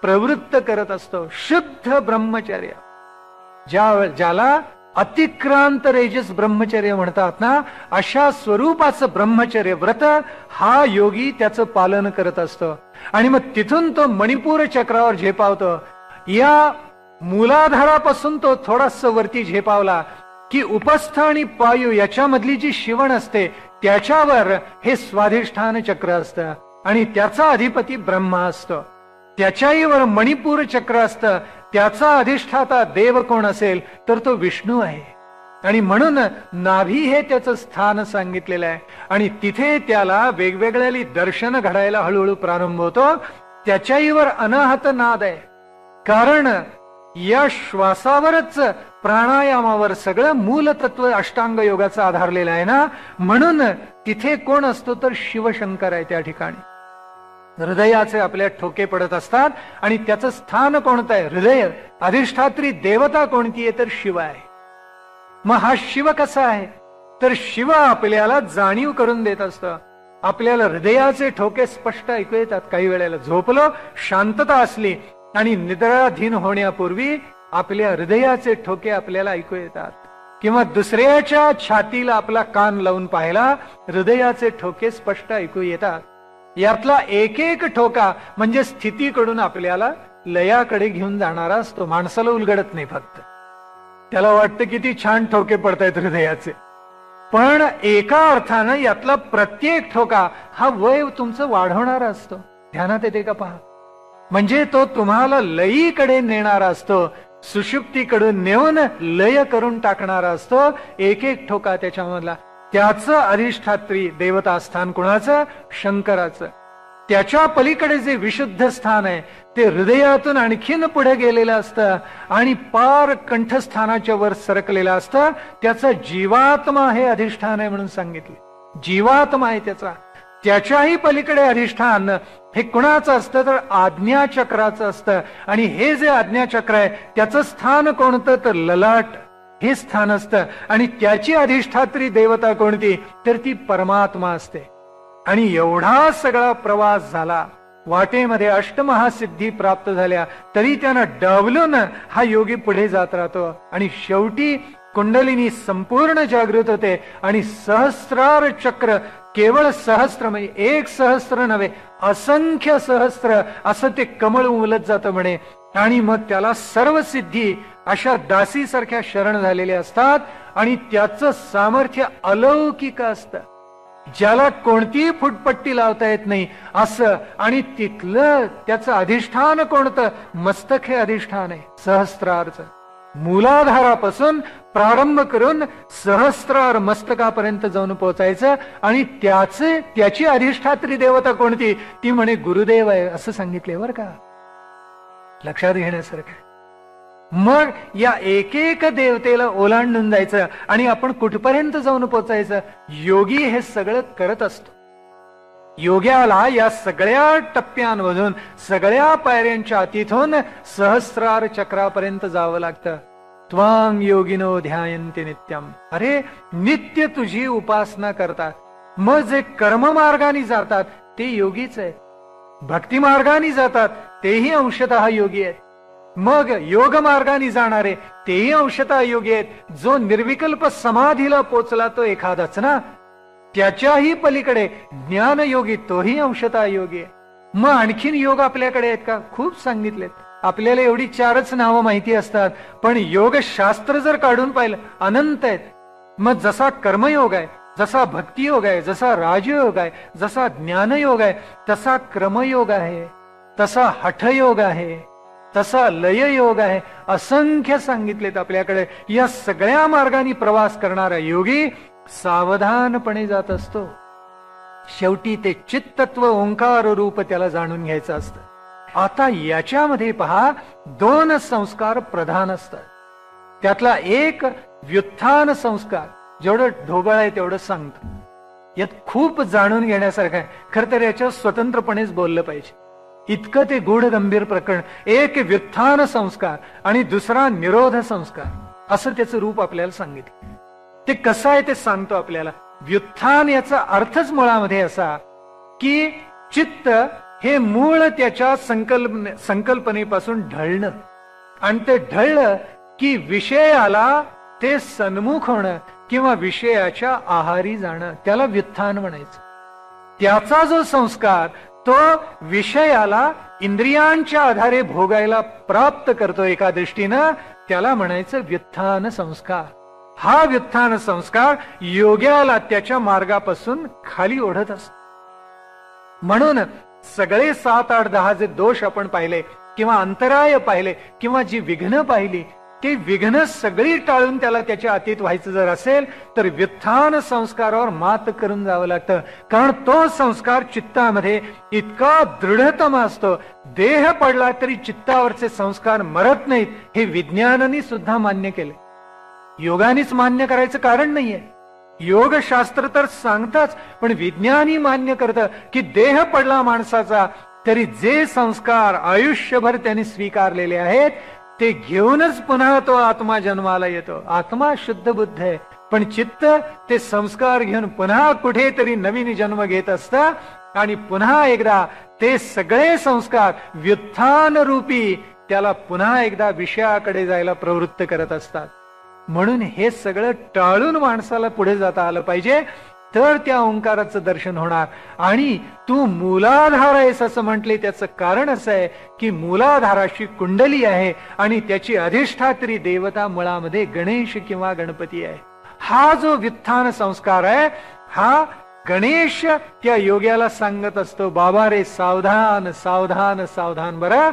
प्रवृत्त करत असतो. शुद्ध ब्रह्मचर्य, ज्याला अतिक्रांत रेजस ब्रह्मचर्य म्हणतात ना, अशा स्वरूपाचं ब्रह्मचर्य व्रत हा योगी त्याचं पालन करत असतो. आणि मग तिथून तो मणिपूर चक्रावर झेपावतो. या मूलाधारापासून तो थोडासा वरती झेपावला की उपस्थ आणि पायू याच्यामधली जी शिवण असते त्याच्यावर हे स्वाधिष्ठान चक्र असतं आणि त्याचा अधिपती ब्रह्मा असतो. त्याच्याही वर मणिपूर चक्र असतं, त्याचा अधिष्ठाता देव कोण असेल तर तो विष्णू आहे. आणि म्हणून नाभी हे त्याचं स्थान सांगितलेलं आहे. आणि तिथे त्याला वेगवेगळ्या दर्शन घडायला हळूहळू प्रारंभ होतो. त्याच्याहीवर अनाहत नाद आहे. कारण या श्वासावरच प्राणायामावर सगळं मूलतत्व अष्टांग योगाचं आधारलेलं आहे ना. म्हणून तिथे कोण असतो तर शिवशंकर आहे. त्या ठिकाणी हृदयाचे आपल्या ठोके पडत असतात आणि त्याचं स्थान कोणतं आहे? हृदय. अधिष्ठात्री देवता कोणती आहे तर शिव आहे. मग हा शिव कसा आहे तर शिव आपल्याला जाणीव करून देत असतं. आपल्याला हृदयाचे ठोके स्पष्ट ऐकू येतात. काही वेळेला झोपलो, शांतता असली आणि निद्राधीन होण्यापूर्वी आपल्या हृदयाचे ठोके आपल्याला ऐकू येतात. किंवा दुसऱ्याच्या छातीला आपला कान लावून पाहिला, हृदयाचे ठोके स्पष्ट ऐकू येतात. यातला एक एक ठोका म्हणजे स्थितीकडून आपल्याला लयाकडे घेऊन जाणारा असतो. माणसाला उलगडत नाही. फक्त त्याला वाटतं किती छान ठोके पडतायत हृदयाचे, पण एका अर्थानं यातला प्रत्येक ठोका हा वय तुमचं वाढवणारा असतो. ध्यानात येते का पहा. म्हणजे तो तुम्हाला लयीकडे नेणारा असतो. सुषुप्तीकडून नेऊन लय करून टाकणारा असतो एक एक ठोका त्याच्यामधला. त्याचं अधिष्ठात्री देवता स्थान कुणाचं? शंकराचं. त्याच्या पलीकडे जे विशुद्ध स्थान आहे ते हृदयातून आणखीन पुढे गेलेलं असतं आणि पार कंठस्थानाच्या वर सरकलेलं असतं. त्याचं जीवात्मा हे अधिष्ठान आहे म्हणून सांगितले. जीवात्मा आहे त्याचा. त्याच्याही पलीकडे अधिष्ठान हे कुणाचं असतं तर आज्ञाचक्राचं असतं. आणि हे जे आज्ञाचक्र आहे त्याचं स्थान कोणतं तर ललाट हे स्थान असतं. आणि त्याची अधिष्ठात्री देवता कोणती तर ती परमात्मा असते. आणि एवढा सगळा प्रवास झाला, वाटेमध्ये अष्टमहासिद्धी प्राप्त झाल्या, तरी त्यानं डावलून हा योगी पुढे जात राहतो. आणि शेवटी कुंडलिनी संपूर्ण जागृत होते आणि सहस्रार चक्र, केवळ सहस्त्र म्हणजे एक सहस्त्र नव्हे, असंख्य सहस्त्र असं ते कमळ उमलत जातं म्हणे. आणि मग त्याला सर्व सिद्धी अशा दासीसारख्या शरण झालेल्या असतात. आणि त्याचं सामर्थ्य अलौकिक असतं, ज्याला कोणतीही फुटपट्टी लावता येत नाही असं. आणि तिथलं त्याचं अधिष्ठान कोणतं? मस्तक हे अधिष्ठान आहे सहस्त्रारचं. मूलाधारापासून प्रारंभ करून सहस्रार मस्तकापर्यंत जाऊन पोहोचायचं. आणि त्याची अधिष्ठात्री देवता कोणती? ती म्हणे गुरुदेव आहे असं सांगितले बरं का. लक्षात घेण्यासारखं. मग या एक एक देवतेला ओलांडून जायचं आणि आपण कुठपर्यंत जाऊन पोचायचं? योगी हे सगळं करत असतो. योग्याला या सगळ्या टप्प्यांमधून, सगळ्या पायऱ्यांच्या अतीतून सहस्रार चक्रापर्यंत जावं लागतं. त्वां योगिनो ध्यायन्ते नित्यम. अरे नित्य तुझी उपासना करतात. मग जे कर्म मार्गाने जातात ते योगीच आहेत. भक्ती मार्गाने जातात तेही अंशतः योगी आहेत. मग योग मार्गाने जाणारे तेही अंशतः योगी आहेत. जो निर्विकल्प समाधीला पोचला तो एखादाच ना. त्याच्याही पलीकडे ज्ञानयोगी तोही अंशतः योगी आहे. मग आणखीन योग आपल्याकडे आहेत का? खूप सांगितलेत. आपल्याला एवढी 4च नावं माहिती असतात, पण योगशास्त्र जर काढून पाहिलं अनंत आहेत. मग जसा कर्मयोग आहे, जसा भक्तियोग आहे, जसा राजयोग आहे, जसा ज्ञानयोग आहे, तसा क्रमयोग आहे, तसा हठयोग आहे, तसा लययोग आहे. असंख्य सांगितलेत आपल्याकडे. या सगळ्या मार्गाने प्रवास करणारा योगी सावधानपणे जात असतो. शेवटी ते चित्तत्व ओंकार रूप त्याला जाणून घ्यायचं असतं. आता याच्यामध्ये पहा 2 संस्कार प्रधान असतात. त्यातला एक व्युत्थान संस्कार. जेवढं ढोबळ आहे तेवढं सांगतो. यात खूप जाणून घेण्यासारखं आहे. खर तर याच्यावर स्वतंत्रपणेच बोललं पाहिजे, इतकं ते गूढ गंभीर प्रकरण. एक व्युत्थान संस्कार आणि दुसरा निरोध संस्कार असं त्याचं रूप आपल्याला सांगितलं. ते कसं आहे ते सांगतो आपल्याला. व्युत्थान याचा अर्थच मुळामध्ये असा की चित्त हे मूळ त्याच्या संकल्पनेपासून ढळणं. आणि ते ढळलं की विषयाला ते सन्मुख होणं किंवा विषयाच्या आहारी जाणं, त्याला व्युत्थान म्हणायचं. त्याचा जो संस्कार तो विषयाला इंद्रियांच्या आधारे भोगायला प्राप्त करतो एका दृष्टीनं, त्याला म्हणायचं व्युत्थान संस्कार. हा व्युत्थान संस्कार योग्याला त्याच्या मार्गापासून खाली ओढत असतो. म्हणून सगळे 7, 8, 10 जे दोष आपण पाहिले किंवा अंतराय पाहिले किंवा जी विघ्न पाहिली, ते विघ्न सगळी टाळून त्याला त्याच्या अतीत व्हायचं जर असेल तर व्युत्थान संस्कारावर मात करून जावं लागतं. कारण तो संस्कार चित्तामध्ये इतका दृढतम असतो, देह पडला तरी चित्तावरचे संस्कार मरत नाहीत, हे विज्ञानाने सुद्धा मान्य केले. योगानेच मान्य करायचं कारण नाहीये. योगशास्त्र तर सांगताच, पण विज्ञानी मान्य करतं की देह पडला माणसाचा तरी जे संस्कार आयुष्यभर त्यांनी स्वीकारलेले आहेत ते घेऊनच पुन्हा तो आत्मा जन्माला येतो. आत्मा शुद्ध बुद्ध आहे, पण चित्त ते संस्कार घेऊन पुन्हा कुठेतरी नवीन जन्म घेत असतं आणि पुन्हा एकदा ते सगळे संस्कार व्युत्थान रूपी त्याला पुन्हा एकदा विषयाकडे जायला प्रवृत्त करत असतात. म्हणून हे सगळं टाळून माणसाला पुढे जाता आलं पाहिजे, तर त्या ओंकाराचं दर्शन होणार. आणि तू मूलाधार आहेस असं म्हटले, त्याचं कारण असं आहे की मूलाधाराशी कुंडली आहे आणि त्याची अधिष्ठात्री देवता मुळामध्ये गणेश किंवा गणपती आहे. हा जो व्युत्थान संस्कार आहे, हा गणेश त्या योग्याला सांगत असतो, बाबा रे सावधान सावधान सावधान. बरं,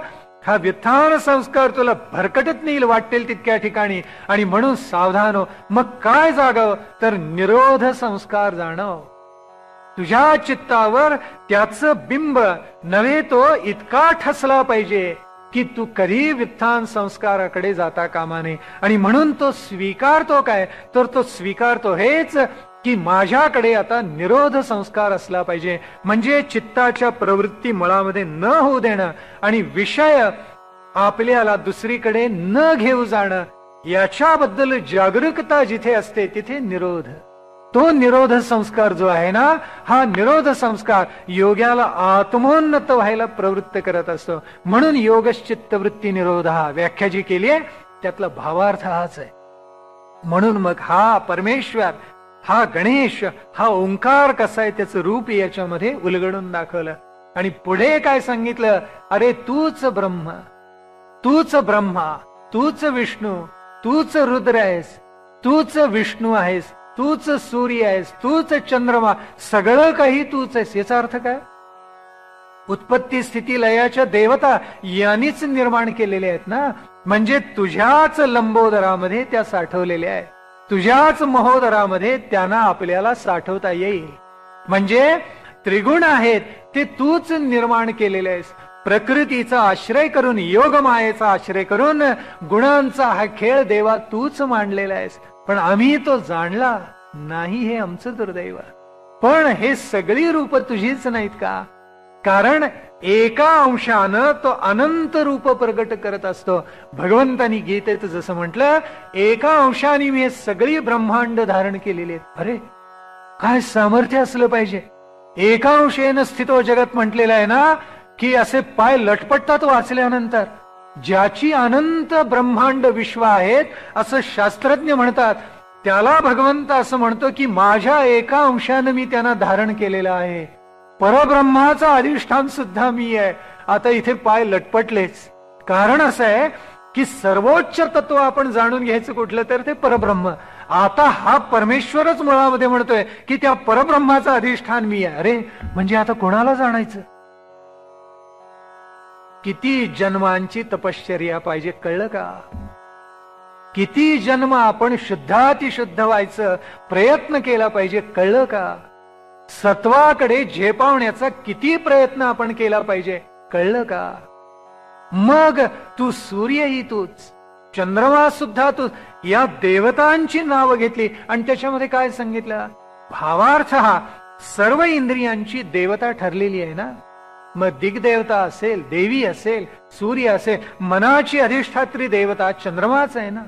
हा व्युत्थान संस्कार तुला भरकटत नाही वाटेल तितक्या ठिकाणी, आणि म्हणून सावधान हो. मग काय जागव, तर निरोध संस्कार जाणव. तुझ्या चित्तावर त्याचं बिंब नव्हे तो इतका ठसला पाहिजे की तू कधी व्युत्थान संस्काराकडे जाता कामा नये. आणि म्हणून तो स्वीकारतो काय, तर तो स्वीकारतो हेच की माझ्याकडे आता निरोध संस्कार असला पाहिजे. म्हणजे चित्ताच्या प्रवृत्ती मळामध्ये न होऊ देणं आणि विषय आपल्याला दुसरीकडे न घेऊ जाणं, याच्याबद्दल जागरूकता जिथे असते तिथे निरोध. तो निरोध संस्कार जो आहे ना, हा निरोध संस्कार योग्याला आत्मोन्नत व्हायला प्रवृत्त करत असतो. म्हणून योगश्चित्तवृत्ती निरोध हा व्याख्या जी केली आहे त्यातला भावार्थ हाच आहे. म्हणून मग हा परमेश्वर, हा गणेश, हा ओंकार कसा आहे त्याचं रूप याच्यामध्ये उलगडून दाखवलं. आणि पुढे काय सांगितलं, अरे तूच ब्रह्म, तूच ब्रह्मा, तूच विष्णू, तूच रुद्र आहेस, तूच विष्णू आहेस, तूच सूर्य आहेस, तूच चंद्रमा, सगळं काही तूच आहेस. याचा अर्थ काय, उत्पत्ती स्थिती लयाच्या देवता यांनीच निर्माण केलेले आहेत ना. म्हणजे तुझ्याच लंबोदरामध्ये त्या साठवलेल्या आहेत, तुझ्याच महोदरामध्ये त्यांना आपल्याला साठवता येईल. म्हणजे त्रिगुण आहेत ते तूच निर्माण केलेले आहेस. प्रकृतीचा आश्रय करून, योग मायेचा आश्रय करून गुणांचा हा खेळ देवा तूच मांडलेला आहेस. पण आम्ही तो जाणला नाही, हे आमचं दुर्दैव. पण हे सगळी रूप तुझीच नाहीत का, कारण एका अंशानं तो अनंत रूप प्रगट करत असतो. भगवंतानी गीतेत जसं म्हटलं, एका अंशाने मी हे सगळी ब्रह्मांड धारण केलेली आहेत. अरे काय सामर्थ्य असलं पाहिजे. एका अंशेन स्थितो जगत म्हटलेलं आहे ना, की असे पाय लटपटतात वाचल्यानंतर. ज्याची अनंत ब्रह्मांड विश्व आहेत असं शास्त्रज्ञ म्हणतात, त्याला भगवंत असं म्हणतो की माझ्या एका अंशानं मी त्यांना धारण केलेलं आहे. परब्रह्माचा अधिष्ठान सुद्धा मी आहे. आता इथे पाय लटपटलेच. कारण असं आहे की सर्वोच्च तत्व आपण जाणून घ्यायचं कुठलं, तर ते परब्रह्म. आता हा परमेश्वरच मुळामध्ये म्हणतोय की त्या परब्रह्माचा अधिष्ठान मी आहे. अरे म्हणजे आता कोणाला जाणायचं, किती जन्मांची तपश्चर्या पाहिजे, कळलं का. किती जन्म आपण शुद्धातिशुद्ध व्हायचं प्रयत्न केला पाहिजे, कळलं का. सत्वाकडे झेपावण्याचा किती प्रयत्न आपण केला पाहिजे, कळलं का. मग तू सूर्यही तूच, चंद्रमा सुद्धा तू, या देवतांची नावं घेतली आणि त्याच्यामध्ये काय सांगितलं, भावार्थ हा सर्व इंद्रियांची देवता ठरलेली आहे ना. मग दिग्देवता असेल, देवी असेल, सूर्य असेल, मनाची अधिष्ठात्री देवता चंद्रमाच आहे ना.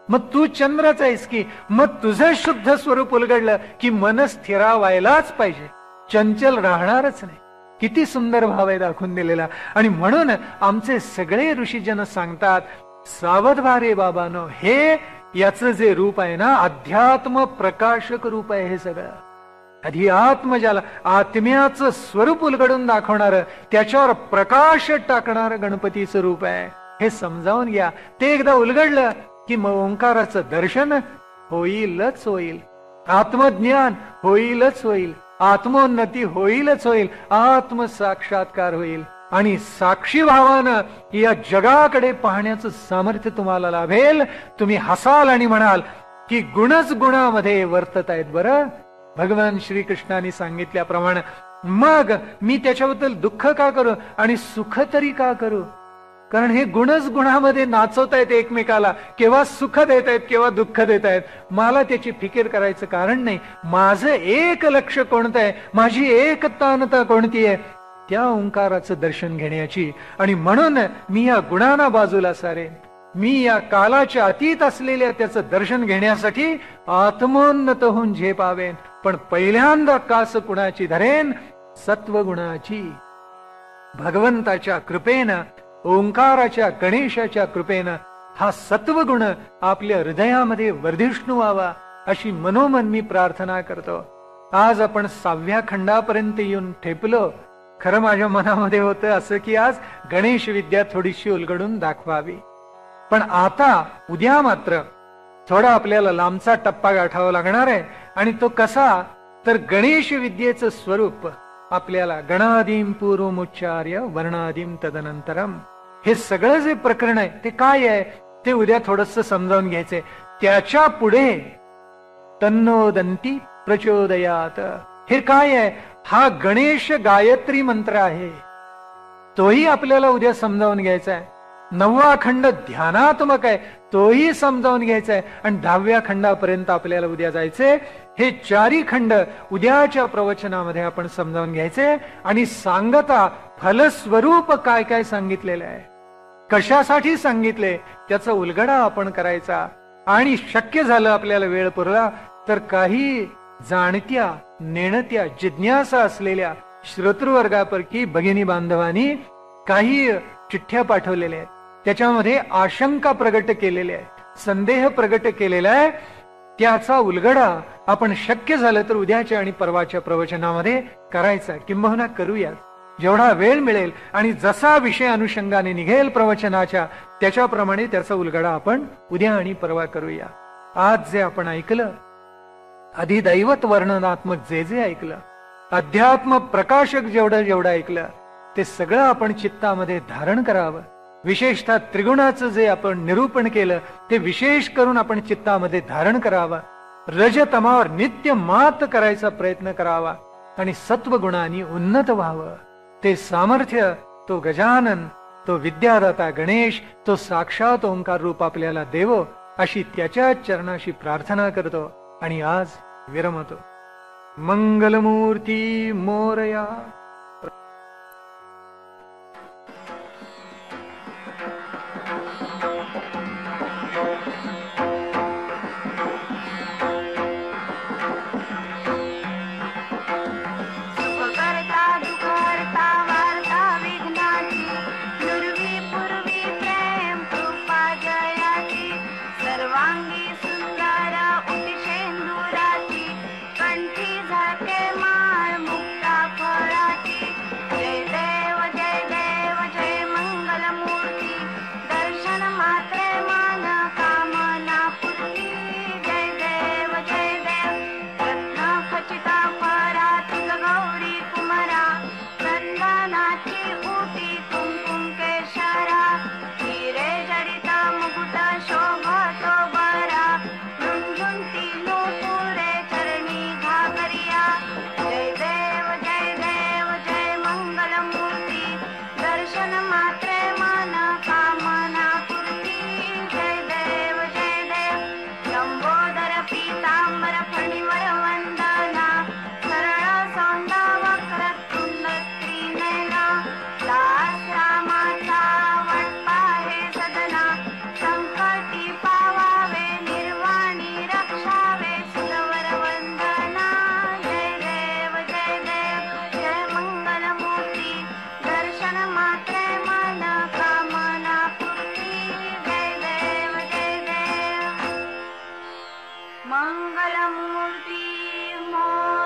मग तू चंद्रच आहेस की, मग तुझं शुद्ध स्वरूप उलगडलं की मन स्थिरावायलाच पाहिजे, चंचल राहणारच नाही. किती सुंदर भाव आहे दाखवून दिलेला. आणि म्हणून आमचे सगळे ऋषीजन सांगतात, सावध व्हा रे बाबानो, हे याचं जे रूप आहे ना, अध्यात्म प्रकाशक रूप आहे. हे सगळं अध्यात्म, ज्याला आत्म्याचं स्वरूप उलगडून दाखवणार, त्याच्यावर प्रकाश टाकणार गणपतीचं रूप आहे. हे समजावून घ्या. ते एकदा उलगडलं की मग ओंकाराचं दर्शन होईलच होईल, आत्मज्ञान होईलच होईल, आत्मोन्नती होईलच होईल, आत्मसाक्षात्कार होईल. आणि साक्षी भावानं या जगाकडे पाहण्याचं सामर्थ्य तुम्हाला लाभेल. तुम्ही हसाल आणि म्हणाल की गुणच गुणामध्ये वर्तत आहेत. बरं, भगवान श्रीकृष्णाने सांगितल्याप्रमाणे मग मी त्याच्याबद्दल दुःख का करू आणि सुख तरी का करू? कारण हे गुणच गुणामध्ये नाचवतायत एकमेकाला, केव्हा सुख देत आहेत केव्हा दुःख देत आहेत. मला त्याची फिकीर करायचं कारण नाही. माझं एक लक्ष कोणतं आहे, माझी एक तानता कोणती आहे, त्या ओंकाराचं दर्शन घेण्याची. आणि म्हणून मी या गुणांना बाजूला सारेन, मी या कालाच्या अतीत असलेल्या त्याचं दर्शन घेण्यासाठी आत्मोन्नत होऊन झेपावेन. पण पहिल्यांदा कास कुणाची धरेन? सत्वगुणाची. भगवंताच्या कृपेनं, ओंकाराच्या गणेशाच्या कृपेनं हा सत्वगुण आपल्या हृदयामध्ये वर्धिष्णू व्हावा अशी मनोमन मी प्रार्थना करतो. आज आपण 6व्या खंडापर्यंत येऊन ठेपलो. खरं माझ्या मनामध्ये होतं असं की आज गणेश विद्या थोडीशी उलगडून दाखवावी. पण आता उद्या मात्र थोडा आपल्याला लांबचा टप्पा गाठावा लागणार आहे. आणि तो कसा? तर गणेश विद्येचं स्वरूप आपल्याला गणादीम पूर्वमुच्चार्य वर्णादीम तदनंतरम, हे सगळं जे प्रकरण आहे ते काय आहे ते उद्या थोडस समजावून घ्यायचंय. त्याच्या पुढे तन्नोदंती प्रचोदयात, हे काय आहे? हा गणेश गायत्री मंत्र आहे, तोही आपल्याला उद्या समजावून घ्यायचा आहे. 9वा खंड ध्यानात्मक आहे, तोही समजावून घ्यायचा आहे. आणि 10व्या खंडापर्यंत आपल्याला उद्या जायचंय. हे 4ही खंड उद्याच्या प्रवचनामध्ये आपण समजावून घ्यायचे. आणि सांगता फलस्वरूप काय काय सांगितलेलं आहे, कशासाठी सांगितले, त्याचा उलगडा आपण करायचा. आणि शक्य झालं आपल्याला वेळ पुरला तर काही जाणत्या नेणत्या जिज्ञासा असलेल्या श्रोतृवर्गापैकी भगिनी बांधवांनी काही चिठ्ठ्या पाठवलेल्या आहेत. त्याच्यामध्ये आशंका प्रगट केलेल्या आहेत, संदेह प्रगट केलेला आहे. त्याचा उलगडा आपण शक्य झालं तर उद्याच्या आणि परवाच्या प्रवचनामध्ये करायचा, किंबहुना करूया जेवढा वेळ मिळेल. आणि जसा विषय अनुषंगाने निघेल प्रवचनाच्या त्याच्याप्रमाणे त्याचा उलगडा आपण उद्या आणि परवा करूया. आज जे आपण ऐकलं, अधिदैवत वर्णनात्मक जे जे ऐकलं, अध्यात्म प्रकाशक जेवढं जेवढं ऐकलं, ते सगळं आपण चित्तामध्ये धारण करावं. विशेषतः त्रिगुणाचं जे आपण निरूपण केलं ते विशेष करून आपण चित्तामध्ये धारण करावं. रजतमावर नित्य मात करायचा प्रयत्न करावा आणि सत्वगुणांनी उन्नत व्हावं. ते सामर्थ्य तो गजानन, तो विद्यादाता गणेश, तो साक्षात ओंकार रूप आपल्याला देवो अशी त्याच्या चरणाशी प्रार्थना करतो. आणि आज विरमतो. मंगलमूर्ती मोरया. मंगलमूर्ती मोरया.